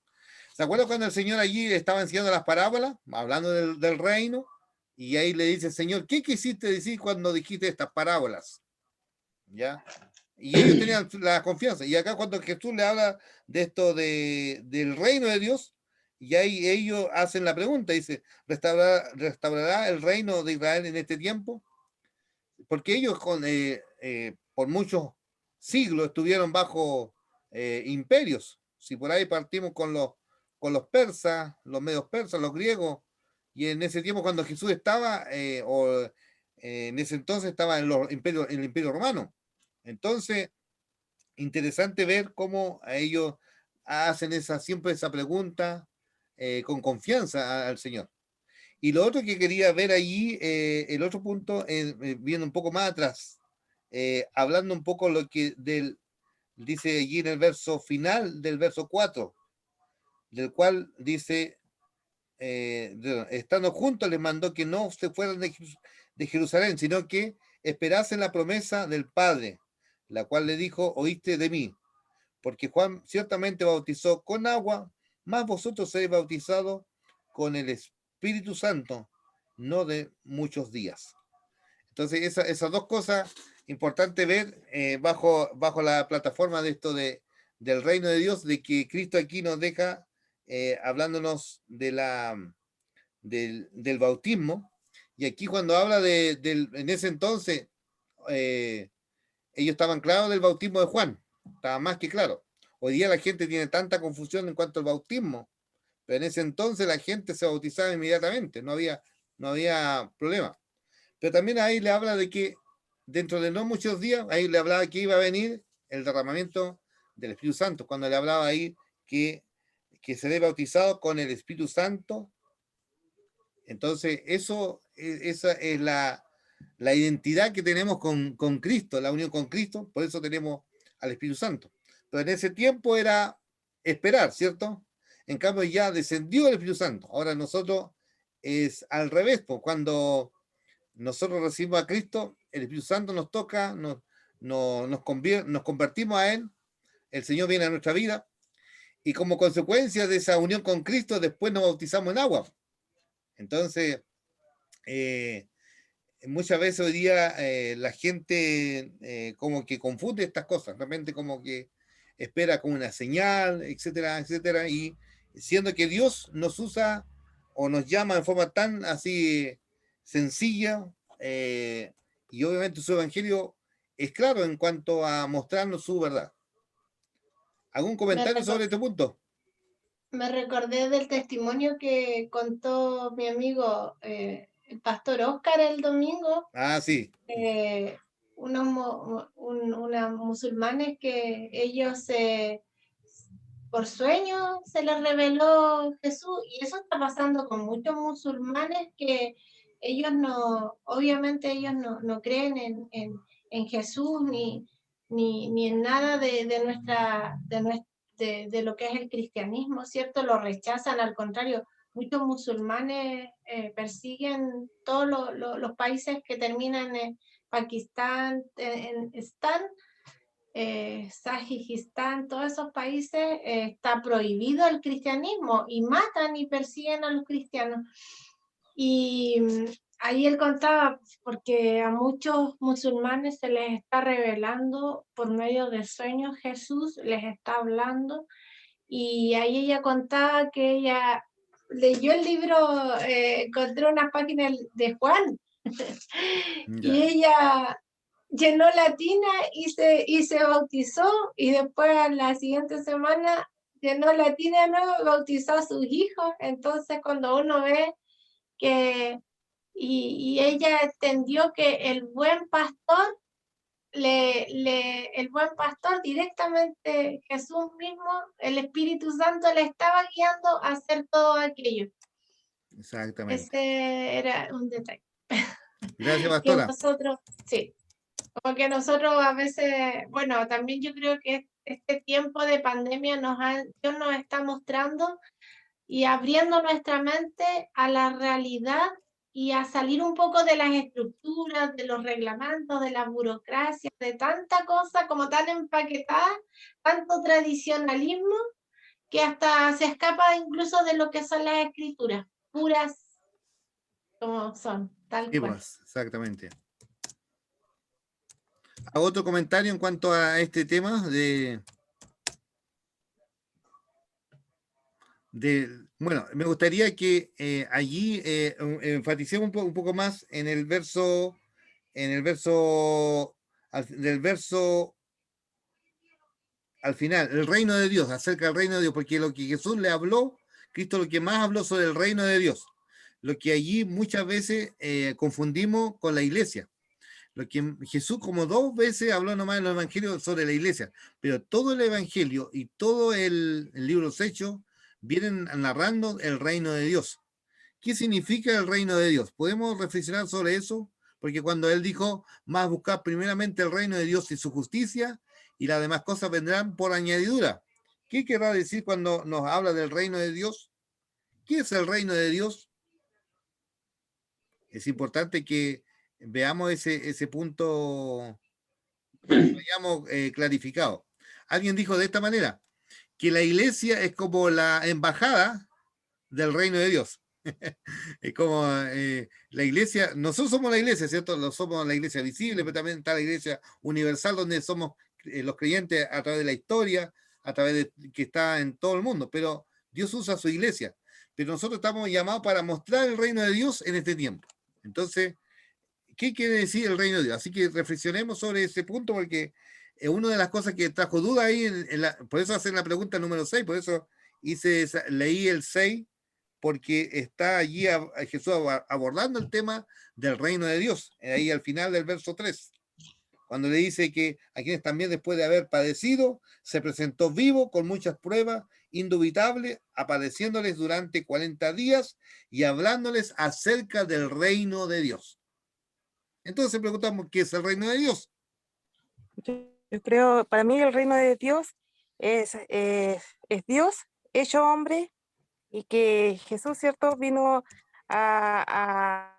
¿Se acuerdan cuando el Señor allí estaba enseñando las parábolas, hablando del reino? Y ahí le dice, Señor, ¿qué quisiste decir cuando dijiste estas parábolas? ¿Ya? Y ellos tenían la confianza. Y acá cuando Jesús le habla de esto del reino de Dios, y ahí ellos hacen la pregunta, dice, ¿restaurará el reino de Israel en este tiempo? Porque ellos por muchos siglos estuvieron bajo imperios. Si por ahí partimos con los persas, los medios persas, los griegos, y en ese tiempo cuando Jesús estaba, en ese entonces estaba en el Imperio Romano. Entonces, interesante ver cómo a ellos hacen siempre esa pregunta con confianza al Señor. Y lo otro que quería ver allí, el otro punto, viendo un poco más atrás, hablando un poco lo que dice allí en el verso final del verso 4, del cual dice, estando juntos les mandó que no se fueran de Jerusalén, sino que esperasen la promesa del Padre, la cual le dijo, oíste de mí, porque Juan ciertamente bautizó con agua, mas vosotros seréis bautizados con el Espíritu Santo, no de muchos días. Entonces, esas dos cosas importantes ver bajo la plataforma de esto del reino de Dios, de que Cristo aquí nos deja hablándonos del bautismo. Y aquí cuando habla en ese entonces, ellos estaban claros del bautismo de Juan, estaba más que claro. Hoy día la gente tiene tanta confusión en cuanto al bautismo, pero en ese entonces la gente se bautizaba inmediatamente, no había problema. Pero también ahí le habla de que dentro de no muchos días, ahí le hablaba que iba a venir el derramamiento del Espíritu Santo, cuando le hablaba ahí que seré bautizado con el Espíritu Santo. Entonces, esa es la identidad que tenemos con Cristo, la unión con Cristo, por eso tenemos al Espíritu Santo. Pero en ese tiempo era esperar, ¿cierto? En cambio ya descendió el Espíritu Santo. Ahora nosotros es al revés, pues cuando nosotros recibimos a Cristo, el Espíritu Santo nos toca, nos convertimos a Él, el Señor viene a nuestra vida, y como consecuencia de esa unión con Cristo, después nos bautizamos en agua. Entonces, muchas veces hoy día la gente como que confunde estas cosas, realmente como que espera como una señal, etcétera, etcétera, y siendo que Dios nos usa o nos llama de forma tan así sencilla, y obviamente su evangelio es claro en cuanto a mostrarnos su verdad. ¿Algún comentario sobre este punto? Me recordé del testimonio que contó mi amigo el pastor Oscar el domingo. Ah, sí. Unos musulmanes que ellos por sueño se les reveló Jesús, y eso está pasando con muchos musulmanes que ellos obviamente ellos no creen en Jesús ni en nada de lo que es el cristianismo, ¿cierto? Lo rechazan, al contrario, muchos musulmanes persiguen todos los países que terminan en Pakistán, Sajistán, todos esos países está prohibido el cristianismo y matan y persiguen a los cristianos. Y ahí él contaba, porque a muchos musulmanes se les está revelando por medio de sueños, Jesús les está hablando, y ahí ella contaba que ella leyó el libro, encontré una página de Juan, y ella llenó la tina y se bautizó, y después a la siguiente semana llenó la tina de nuevo y bautizó a sus hijos. Entonces cuando uno ve que, y ella entendió que el buen pastor, el buen pastor directamente, Jesús mismo, el Espíritu Santo le estaba guiando a hacer todo aquello. Exactamente. Ese era un detalle. Gracias, pastora. Que nosotros, sí, como que nosotros a veces, bueno, también yo creo que este tiempo de pandemia Dios nos está mostrando y abriendo nuestra mente a la realidad y a salir un poco de las estructuras, de los reglamentos, de la burocracia, de tanta cosa como tan empaquetada, tanto tradicionalismo, que hasta se escapa incluso de lo que son las escrituras, puras como son, tal Sí, cual. pues, exactamente. ¿Otro comentario en cuanto a este tema bueno, me gustaría que allí enfaticemos un poco más en el verso al final, el reino de Dios, acerca del reino de Dios, porque lo que Jesús le habló, Cristo lo que más habló sobre el reino de Dios. lo que allí muchas veces confundimos con la iglesia. Lo que Jesús como 2 veces habló nomás en los evangelios sobre la iglesia, pero todo el evangelio y todo el libro de los Hechos vienen narrando el reino de Dios. ¿Qué significa el reino de Dios? ¿Podemos reflexionar sobre eso? Porque cuando él dijo, más buscar primeramente el reino de Dios y su justicia, y las demás cosas vendrán por añadidura. ¿Qué querrá decir cuando nos habla del reino de Dios? ¿Qué es el reino de Dios? Es importante que veamos ese punto, que lo hayamos clarificado. Alguien dijo de esta manera, que la iglesia es como la embajada del reino de Dios. Es como la iglesia, nosotros somos la iglesia, ¿cierto? No somos la iglesia visible, pero también está la iglesia universal, donde somos los creyentes a través de la historia, a través de que está en todo el mundo, pero Dios usa su iglesia. Pero nosotros estamos llamados para mostrar el reino de Dios en este tiempo. Entonces, ¿qué quiere decir el reino de Dios? Así que reflexionemos sobre ese punto, porque una de las cosas que trajo duda ahí, por eso hacen la pregunta número 6, por eso leí el 6, porque está allí Jesús abordando el tema del reino de Dios, ahí al final del verso 3, cuando le dice que a quienes también después de haber padecido, se presentó vivo con muchas pruebas indubitables, apareciéndoles durante 40 días y hablándoles acerca del reino de Dios. Entonces preguntamos, ¿qué es el reino de Dios? Yo creo, para mí el reino de Dios es Dios hecho hombre, y que Jesús, ¿cierto?, vino a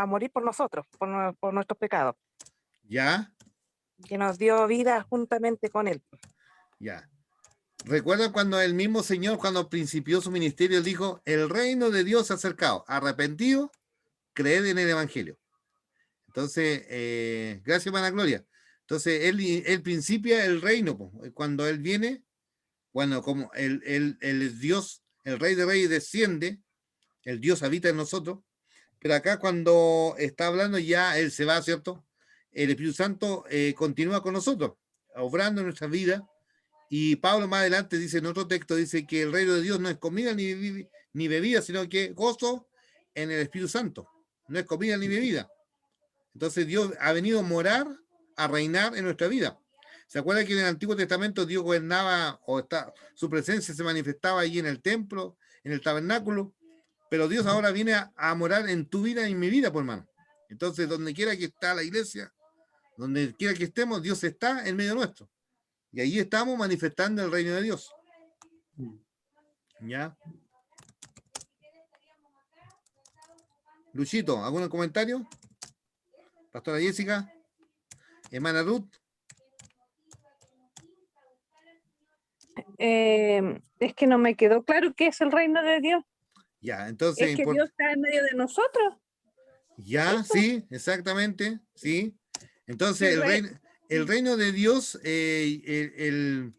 morir por nosotros, por nuestros pecados, ¿Ya? que nos dio vida juntamente con Él. Ya. ¿Recuerdan cuando el mismo Señor, cuando principió su ministerio, dijo, el reino de Dios se ha acercado, arrepentido, creed en el evangelio? Entonces, gracias, hermana Gloria. Entonces, él principia el reino, cuando él viene, bueno, como el Dios, el Rey de Reyes desciende, el Dios habita en nosotros, pero acá cuando está hablando ya él se va, ¿cierto? El Espíritu Santo continúa con nosotros, obrando en nuestra vida, y Pablo más adelante dice en otro texto, dice que el reino de Dios no es comida ni bebida, sino que gozo en el Espíritu Santo, no es comida ni bebida. Entonces Dios ha venido a morar, a reinar en nuestra vida. ¿Se acuerdan que en el Antiguo Testamento Dios gobernaba, su presencia se manifestaba allí en el templo, en el tabernáculo? Pero Dios ahora viene a morar en tu vida y en mi vida, por hermano. Entonces, donde quiera que está la iglesia, donde quiera que estemos, Dios está en medio nuestro. Y ahí estamos manifestando el reino de Dios. ¿Ya? Luchito, ¿algún comentario? Pastora Jessica, hermana Ruth. Es que no me quedó claro qué es el reino de Dios. Ya, entonces... Es que Dios está en medio de nosotros. Ya, ¿Eso? sí, exactamente, sí. Entonces, el reino de Dios, que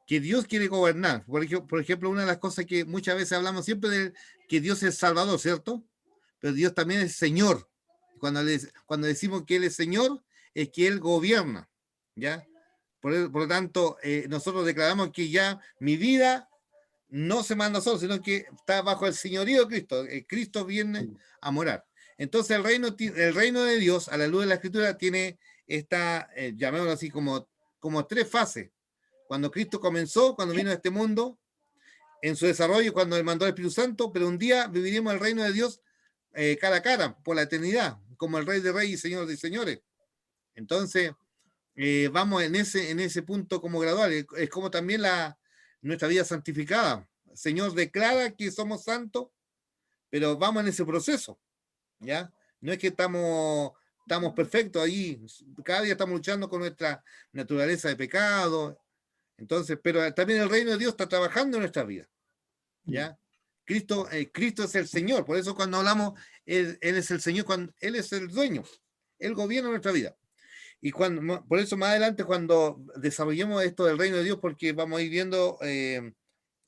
Dios quiere gobernar. Por ejemplo, una de las cosas que muchas veces hablamos siempre de que Dios es Salvador, ¿cierto? Pero Dios también es Señor. Cuando decimos que Él es Señor, es que Él gobierna, ¿ya? Por lo tanto, nosotros declaramos que ya mi vida no se manda solo, sino que está bajo el señorío de Cristo. Cristo viene a morar. Entonces el reino de Dios, a la luz de la Escritura, tiene esta, llamémoslo así, como 3 fases. Cuando Cristo comenzó, cuando vino a este mundo, en su desarrollo, cuando Él mandó al Espíritu Santo, pero un día viviremos el reino de Dios cara a cara, por la eternidad, como el Rey de Reyes y Señor de Señores. Entonces, vamos en ese punto como gradual. Es como también nuestra vida santificada. El Señor declara que somos santos, pero vamos en ese proceso, ¿ya? No es que estamos perfectos ahí, cada día estamos luchando con nuestra naturaleza de pecado. Entonces, pero también el reino de Dios está trabajando en nuestra vida, ¿ya? Cristo es el Señor, por eso cuando hablamos, Él es el Señor, cuando Él es el dueño, Él gobierna nuestra vida. Y por eso más adelante, cuando desarrollemos esto del reino de Dios, porque vamos a ir viendo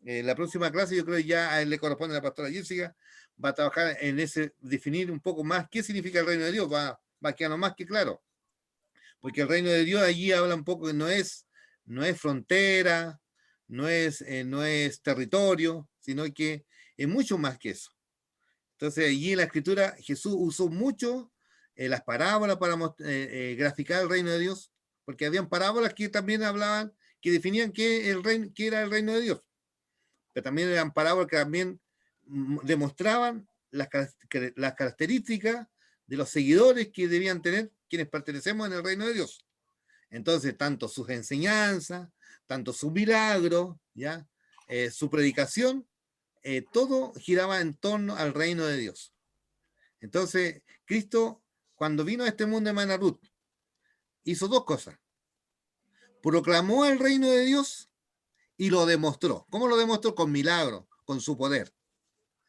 la próxima clase, yo creo que ya a él le corresponde a la pastora Jessica, va a trabajar en definir un poco más qué significa el reino de Dios, va a quedar más que claro. Porque el reino de Dios allí habla un poco que no es frontera, no es territorio, sino que es mucho más que eso. Entonces, allí en la Escritura Jesús usó mucho las parábolas para graficar el reino de Dios, porque habían parábolas que también hablaban, que definían qué era el reino de Dios, pero también eran parábolas que también demostraban las características de los seguidores que debían tener quienes pertenecemos en el reino de Dios. Entonces, tanto sus enseñanzas, tanto su milagro, ¿ya? Su predicación, todo giraba en torno al reino de Dios. Entonces, Cristo, cuando vino a este mundo de Manarut, hizo dos cosas. Proclamó el reino de Dios y lo demostró. ¿Cómo lo demostró? Con milagro, con su poder.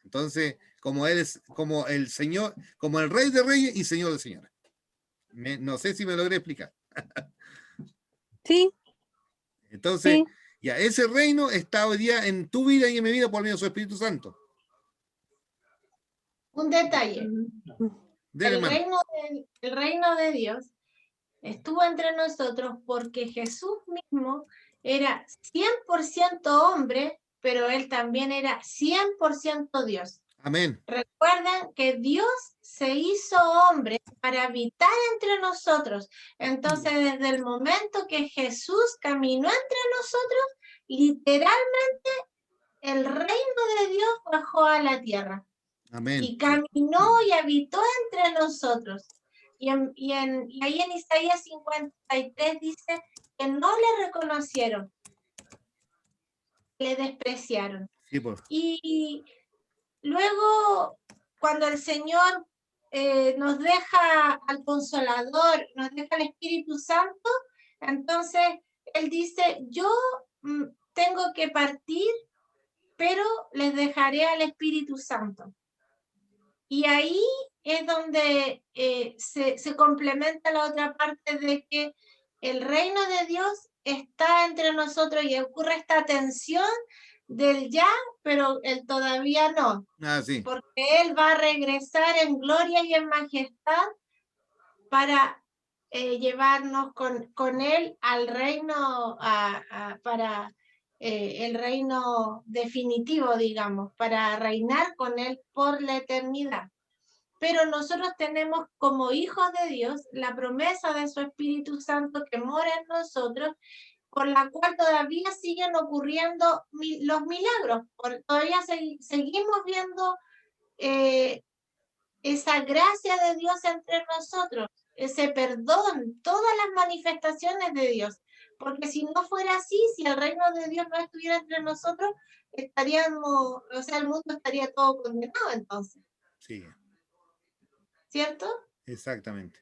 Entonces, como él es como el Señor, como el Rey de Reyes y Señor de Señores. No sé si me logré explicar. Sí, Entonces, sí. ya ese reino está hoy día en tu vida y en mi vida por medio de su Espíritu Santo. Un detalle. Dele, hermano. El reino de Dios estuvo entre nosotros porque Jesús mismo era 100% hombre, pero él también era 100% Dios. Amén. Recuerden que Dios se hizo hombre para habitar entre nosotros. Entonces, desde el momento que Jesús caminó entre nosotros, literalmente el reino de Dios bajó a la tierra. Amén. Y caminó y habitó entre nosotros. Y ahí en Isaías 53 dice que no le reconocieron, le despreciaron. Sí, por... Y luego, cuando el Señor nos deja al Consolador, nos deja el Espíritu Santo, entonces Él dice, yo tengo que partir, pero les dejaré al Espíritu Santo. Y ahí es donde se complementa la otra parte de que el reino de Dios está entre nosotros y ocurre esta tensión del ya, pero el todavía no. Sí. Porque Él va a regresar en gloria y en majestad para llevarnos con Él al reino, para el reino definitivo, digamos, para reinar con Él por la eternidad. Pero nosotros tenemos como hijos de Dios la promesa de su Espíritu Santo que mora en nosotros, por la cual todavía siguen ocurriendo los milagros, todavía seguimos viendo esa gracia de Dios entre nosotros, ese perdón, todas las manifestaciones de Dios. Porque si no fuera así, si el reino de Dios no estuviera entre nosotros, estaríamos, o sea, el mundo estaría todo condenado entonces. Sí. ¿Cierto? Exactamente.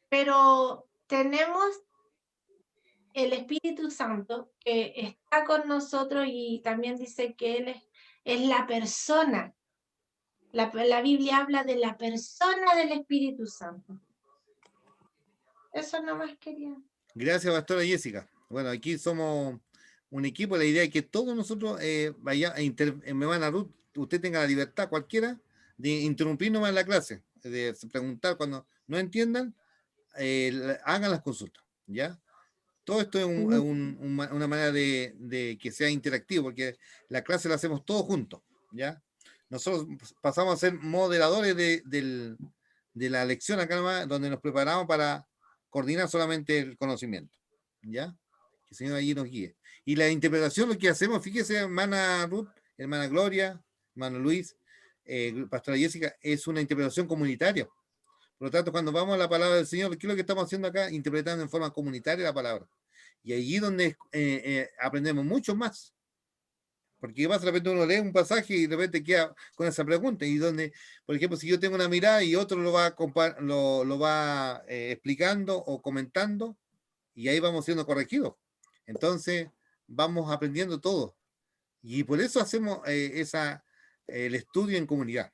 Pero tenemos el Espíritu Santo que está con nosotros y también dice que Él es la persona. La Biblia habla de la persona del Espíritu Santo. Eso nomás quería. Gracias, pastora Jessica. Bueno, aquí somos un equipo. La idea es que todos nosotros me van a Ruth, usted tenga la libertad cualquiera de interrumpirnos en la clase, de preguntar cuando no entiendan, hagan las consultas, ¿ya? Todo esto es una manera de que sea interactivo, porque la clase la hacemos todos juntos, ¿ya? Nosotros pasamos a ser moderadores de la lección acá nomás, donde nos preparamos para coordinar solamente el conocimiento, ¿ya? Que el Señor allí nos guíe. Y la interpretación, lo que hacemos, fíjese, hermana Ruth, hermana Gloria, hermano Luis, pastora Jessica, es una interpretación comunitaria. Por lo tanto, cuando vamos a la palabra del Señor, ¿qué es lo que estamos haciendo acá? Interpretando en forma comunitaria la palabra. Y allí donde aprendemos mucho más. Porque de repente uno lee un pasaje y de repente queda con esa pregunta. Y donde, por ejemplo, si yo tengo una mirada y otro lo va explicando o comentando, y ahí vamos siendo corregidos. Entonces, vamos aprendiendo todo. Y por eso hacemos el estudio en comunidad.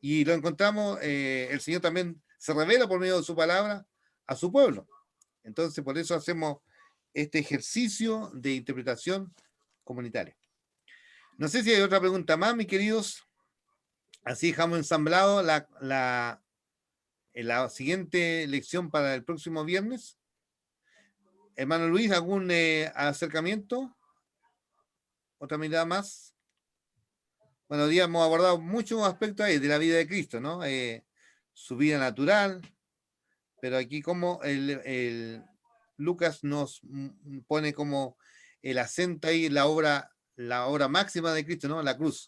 Y lo encontramos, el Señor también se revela por medio de su palabra a su pueblo. Entonces, por eso hacemos este ejercicio de interpretación comunitaria. No sé si hay otra pregunta más, mis queridos. Así dejamos ensamblado la siguiente lección para el próximo viernes. Hermano Luis, ¿algún acercamiento? ¿Otra mirada más? Bueno, hoy día hemos abordado muchos aspectos ahí de la vida de Cristo, ¿no? Su vida natural, pero aquí como el Lucas nos pone como el acento ahí, la obra máxima de Cristo, ¿no? La cruz.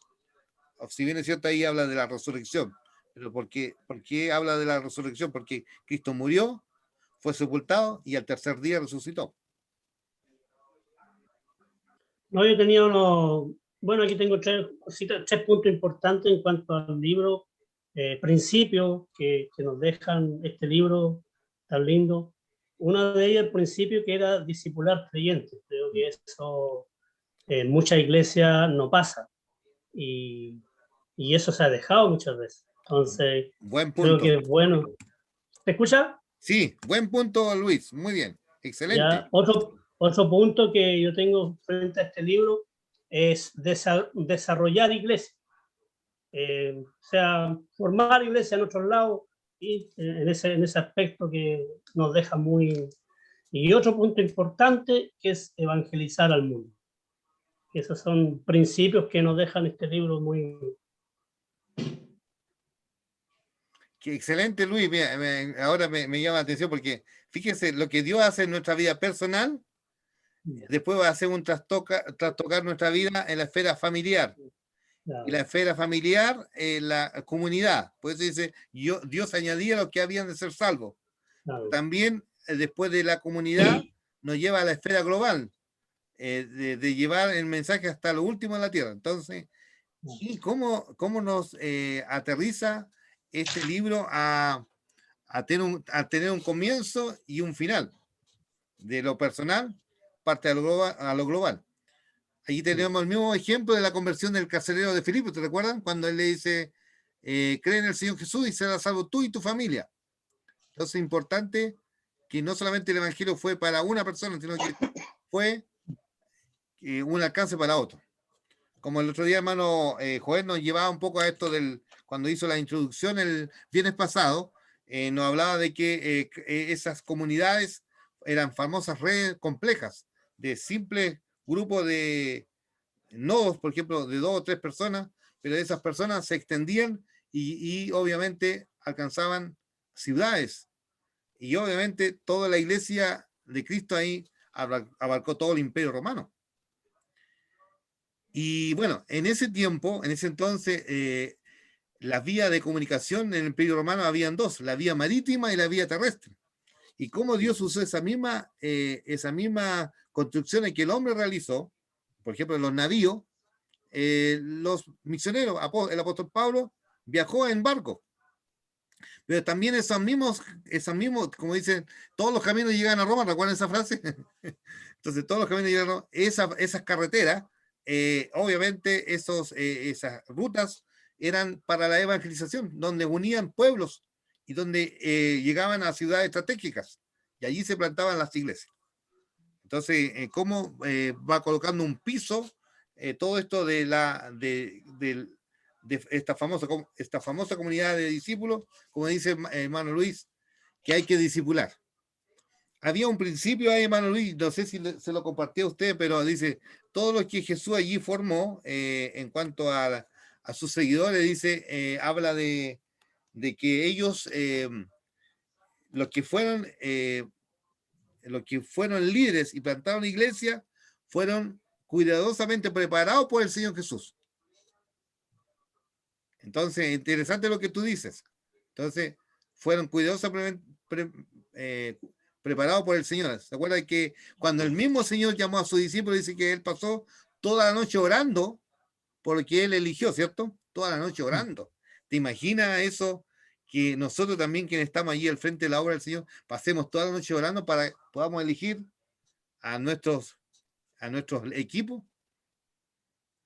Si bien es cierto, ahí habla de la resurrección, pero ¿por qué habla de la resurrección? Porque Cristo murió, fue sepultado y al tercer día resucitó. No, yo tenía bueno, aquí tengo tres puntos importantes en cuanto al libro, principios que nos dejan este libro tan lindo. Una de ellas, el principio, que era discipular creyentes. Creo que eso en muchas iglesias no pasa. Y eso se ha dejado muchas veces. Entonces, buen creo punto. que es bueno. ¿Se escucha? Sí, buen punto, Luis. Muy bien. Excelente. Ya, otro punto que yo tengo frente a este libro es desarrollar iglesias. O sea, formar iglesias en otros lados y en ese aspecto que nos deja muy... Y otro punto importante que es evangelizar al mundo. Esos son principios que nos dejan este libro muy... Qué excelente, Luis. Mira, ahora me llama la atención porque fíjese lo que Dios hace en nuestra vida personal, después va a hacer un trastocar nuestra vida en la esfera familiar. Claro. Y la esfera familiar, la comunidad. Por eso dice, Dios añadía los que habían de ser salvos. Claro. También, después de la comunidad, nos lleva a la esfera global, de llevar el mensaje hasta lo último de la tierra. Entonces, ¿y cómo nos aterriza este libro a tener un comienzo y un final? De lo personal, parte a lo global. Allí tenemos el mismo ejemplo de la conversión del carcelero de Filipo, ¿te recuerdan? Cuando él le dice, cree en el Señor Jesús y serás salvo tú y tu familia. Entonces es importante que no solamente el evangelio fue para una persona, sino que fue un alcance para otro. Como el otro día, hermano Joel nos llevaba un poco a esto cuando hizo la introducción el viernes pasado, nos hablaba de que esas comunidades eran famosas redes complejas, de simples grupos de nodos, por ejemplo, de 2 o 3 personas, pero esas personas se extendían y obviamente alcanzaban ciudades. Y obviamente toda la iglesia de Cristo ahí abarcó todo el imperio romano. Y bueno, en ese tiempo, en ese entonces, las vías de comunicación en el imperio romano habían 2, la vía marítima y la vía terrestre. Y cómo Dios usó esa misma construcción que el hombre realizó, por ejemplo, los navíos, los misioneros, el apóstol Pablo viajó en barco. Pero también esos mismos, como dicen, todos los caminos llegan a Roma, ¿recuerdan esa frase? Entonces, todos los caminos llegan a Roma. Esas carreteras, obviamente, esas rutas eran para la evangelización, donde unían pueblos y donde llegaban a ciudades estratégicas. Y allí se plantaban las iglesias. Entonces, ¿cómo va colocando un piso todo esto de esta famosa comunidad de discípulos, como dice hermano Luis, que hay que discipular? Había un principio ahí, hermano Luis, no sé si se lo compartió a usted, pero dice, todo lo que Jesús allí formó en cuanto a sus seguidores, dice, habla de que ellos, los que fueron líderes y plantaron iglesia, fueron cuidadosamente preparados por el Señor Jesús. Entonces, interesante lo que tú dices. Entonces, fueron cuidadosamente preparados por el Señor. ¿Se acuerdan que cuando el mismo Señor llamó a sus discípulos, dice que él pasó toda la noche orando porque él eligió, ¿cierto? Toda la noche orando. ¿Te imaginas eso? Que nosotros también, quienes estamos allí al frente de la obra del Señor, pasemos toda la noche orando para que podamos elegir a nuestros equipos.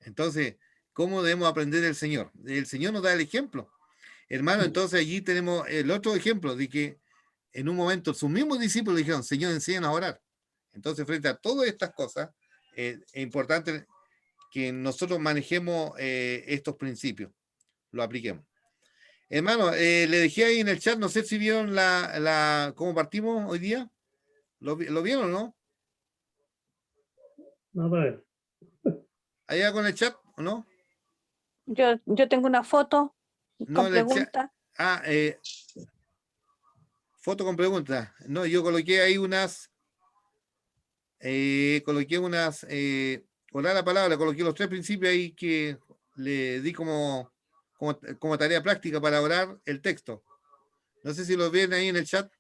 Entonces, ¿cómo debemos aprender del Señor? El Señor nos da el ejemplo. Hermano, entonces allí tenemos el otro ejemplo de que en un momento sus mismos discípulos dijeron, Señor, enséñanos a orar. Entonces, frente a todas estas cosas, es importante que nosotros manejemos estos principios, lo apliquemos. Hermano, le dejé ahí en el chat, no sé si vieron cómo partimos hoy día. ¿Lo vieron o no? No, pero... ¿Allá con el chat o no? Yo tengo una foto No, con en el chat. preguntas. Ah, foto con preguntas. No, yo coloqué ahí unas, orar la palabra, coloqué los 3 principios ahí que le di como tarea práctica para orar el texto. No sé si lo ven ahí en el chat.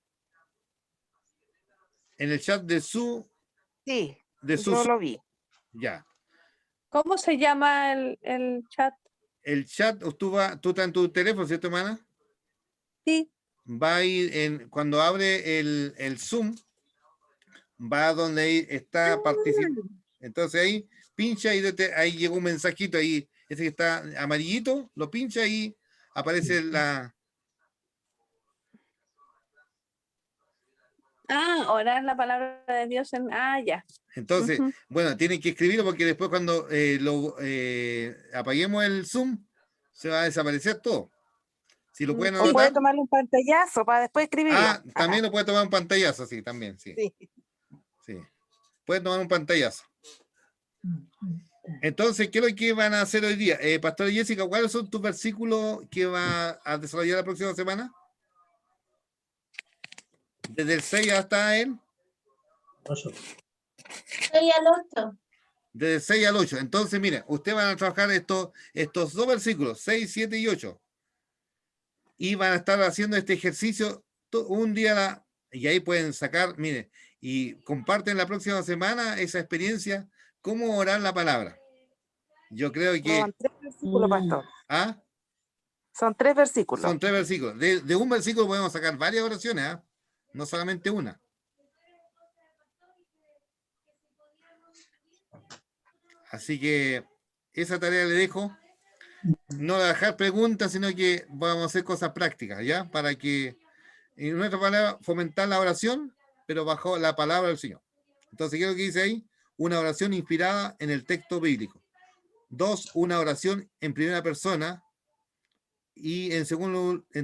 En el chat de su Sí, de yo sus lo vi. ya. ¿Cómo se llama el chat? El chat, tú estás en tu teléfono, ¿cierto, hermana? Sí. Va a ir cuando abre el Zoom, va donde ahí está participando. Entonces ahí pincha y ahí llega un mensajito ahí, ese que está amarillito, lo pincha y aparece la. Orar la palabra de Dios en. Ya. Entonces, Ujú. bueno, tienen que escribirlo porque después cuando apaguemos el Zoom, se va a desaparecer todo. Si lo pueden O puede anotar. tomarle un pantallazo para después escribirlo. También lo puede tomar un pantallazo, sí, también, sí. Sí. Sí. Pueden tomar un pantallazo. Entonces, ¿qué es lo que van a hacer hoy día? Pastora Jessica, ¿cuáles son tus versículos que va a desarrollar la próxima semana? Desde el 6 hasta el. 8. 6 al 8. Desde el 6 al 8. Entonces, mire, ustedes van a trabajar estos 2 versículos, 6, 7 y 8. Y van a estar haciendo este ejercicio un día, y ahí pueden sacar, mire, y comparten la próxima semana esa experiencia, cómo orar la palabra. Yo creo que. Son 3 versículos, pastor. ¿Ah? Son 3 versículos. Son 3 versículos. De un versículo podemos sacar varias oraciones, ¿ah? No solamente una. Así que esa tarea le dejo. No dejar preguntas, sino que vamos a hacer cosas prácticas, ¿ya? Para que, en nuestra palabra, fomentar la oración, pero bajo la palabra del Señor. Entonces, ¿qué es lo que dice ahí? Una oración inspirada en el texto bíblico. 2, una oración en primera persona. Y en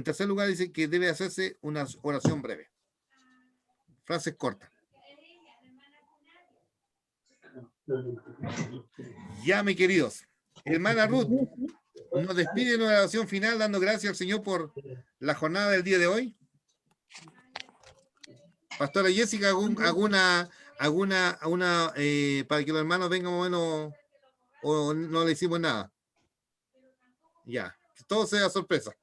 tercer lugar dice que debe hacerse una oración breve. Frases cortas. Ya, mis queridos. Hermana Ruth, nos despide en una oración final dando gracias al Señor por la jornada del día de hoy. Pastora Jessica, alguna para que los hermanos vengan o menos, o no le hicimos nada. Ya, que todo sea sorpresa.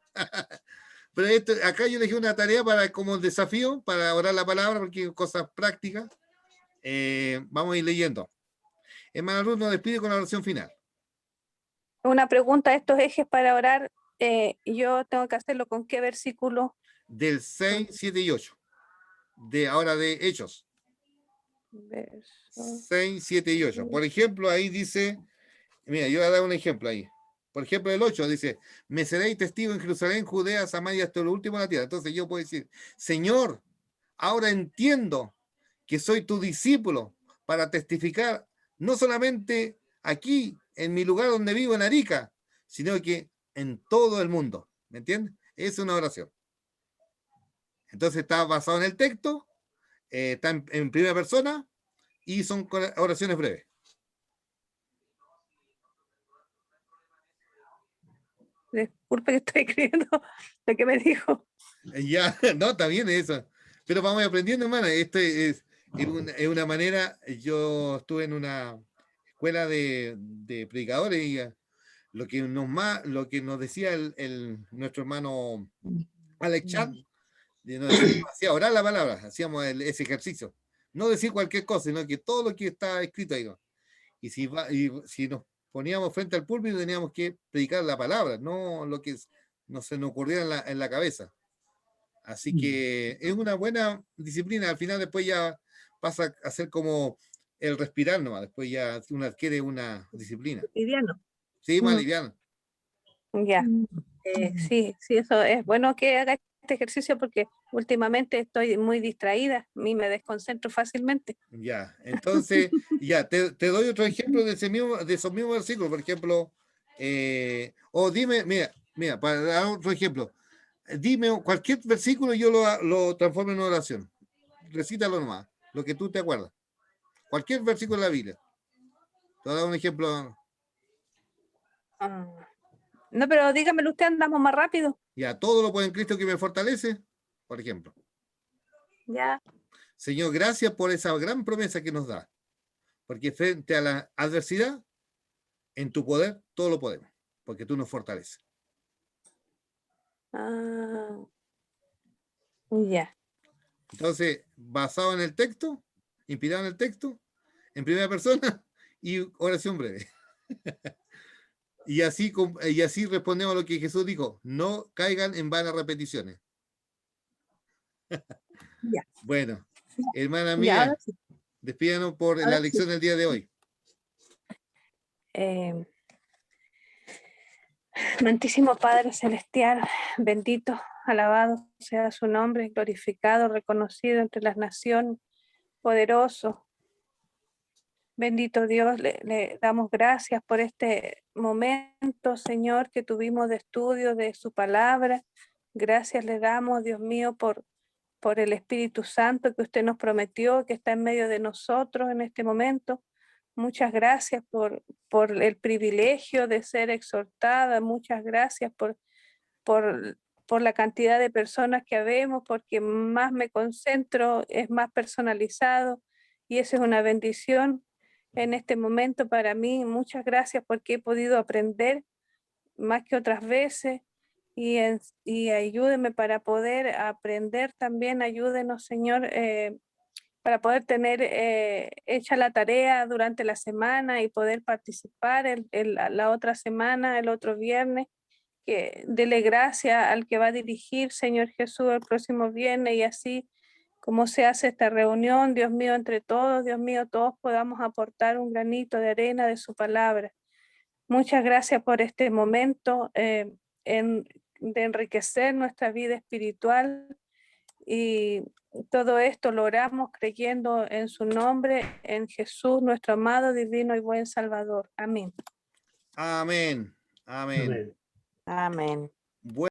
Pero acá yo le dije una tarea como desafío para orar la palabra, porque cosas prácticas. Vamos a ir leyendo. Hermana Ruth nos despide con la oración final. Una pregunta, estos ejes para orar, yo tengo que hacerlo con qué versículo. Del 6, 7 y 8. Ahora de Hechos. 6, 7 y 8. Por ejemplo, ahí dice, mira, yo voy a dar un ejemplo ahí. Por ejemplo, el 8 dice, me seréis testigo en Jerusalén, Judea, Samaria, hasta lo último de la tierra. Entonces yo puedo decir, Señor, ahora entiendo que soy tu discípulo para testificar no solamente aquí, en mi lugar donde vivo, en Arica, sino que en todo el mundo. ¿Me entiendes? Es una oración. Entonces está basado en el texto, está en primera persona y son oraciones breves. Disculpe que estoy escribiendo lo que me dijo. Ya, no, está bien eso. Pero vamos aprendiendo, hermana. Es una manera. Yo estuve en una escuela de predicadores y lo que nos decía nuestro hermano Alex Chan, nos hacía orar la palabra, hacíamos ese ejercicio. No decir cualquier cosa, sino que todo lo que está escrito ahí, ¿no? Y si nos poníamos frente al púlpito, teníamos que predicar la palabra, no lo que no se nos ocurriera en la cabeza. Así que es una buena disciplina. Al final, después ya pasa a ser como el respirar nomás. Después ya uno adquiere una disciplina. Liviano. Sí, más liviano. Ya. Sí, eso es bueno que haga este ejercicio porque últimamente estoy muy distraída y me desconcentro fácilmente. Ya, entonces, ya, te doy otro ejemplo de esos mismos versículos. Por ejemplo, dime, mira, para dar otro ejemplo, dime cualquier versículo, yo lo transformo en una oración. Recítalo nomás, lo que tú te acuerdas. Cualquier versículo de la Biblia. Te voy a dar un ejemplo. No, pero dígamelo usted, andamos más rápido. Ya, todo lo puedo en Cristo que me fortalece, por ejemplo. Ya. Señor, gracias por esa gran promesa que nos da. Porque frente a la adversidad, en tu poder, todo lo podemos. Porque tú nos fortaleces. Ah, ya. Entonces, basado en el texto, inspirado en el texto, en primera persona y oración breve. Y así respondemos a lo que Jesús dijo: no caigan en vanas repeticiones. Ya. Bueno, hermana Ya, mía, ahora sí. despídanos por Ahora la sí. lección del día de hoy. Amantísimo Padre Celestial, bendito, alabado sea su nombre, glorificado, reconocido entre las naciones, poderoso. Bendito Dios, le damos gracias por este momento, Señor, que tuvimos de estudio de su palabra. Gracias le damos, Dios mío, por el Espíritu Santo que usted nos prometió, que está en medio de nosotros en este momento. Muchas gracias por el privilegio de ser exhortada. Muchas gracias por la cantidad de personas que habemos, porque más me concentro, es más personalizado y eso es una bendición en este momento para mí. Muchas gracias porque he podido aprender más que otras veces y ayúdeme para poder aprender también, ayúdenos Señor, para poder tener hecha la tarea durante la semana y poder participar la otra semana, el otro viernes. Que dele gracia al que va a dirigir, Señor Jesús, el próximo viernes, y así como se hace esta reunión, Dios mío, entre todos, Dios mío, todos podamos aportar un granito de arena de su palabra. Muchas gracias por este momento de enriquecer nuestra vida espiritual, y todo esto lo oramos creyendo en su nombre, en Jesús, nuestro amado, divino y buen Salvador. Amén. Amén. Amén. Amén. Amén. Bueno.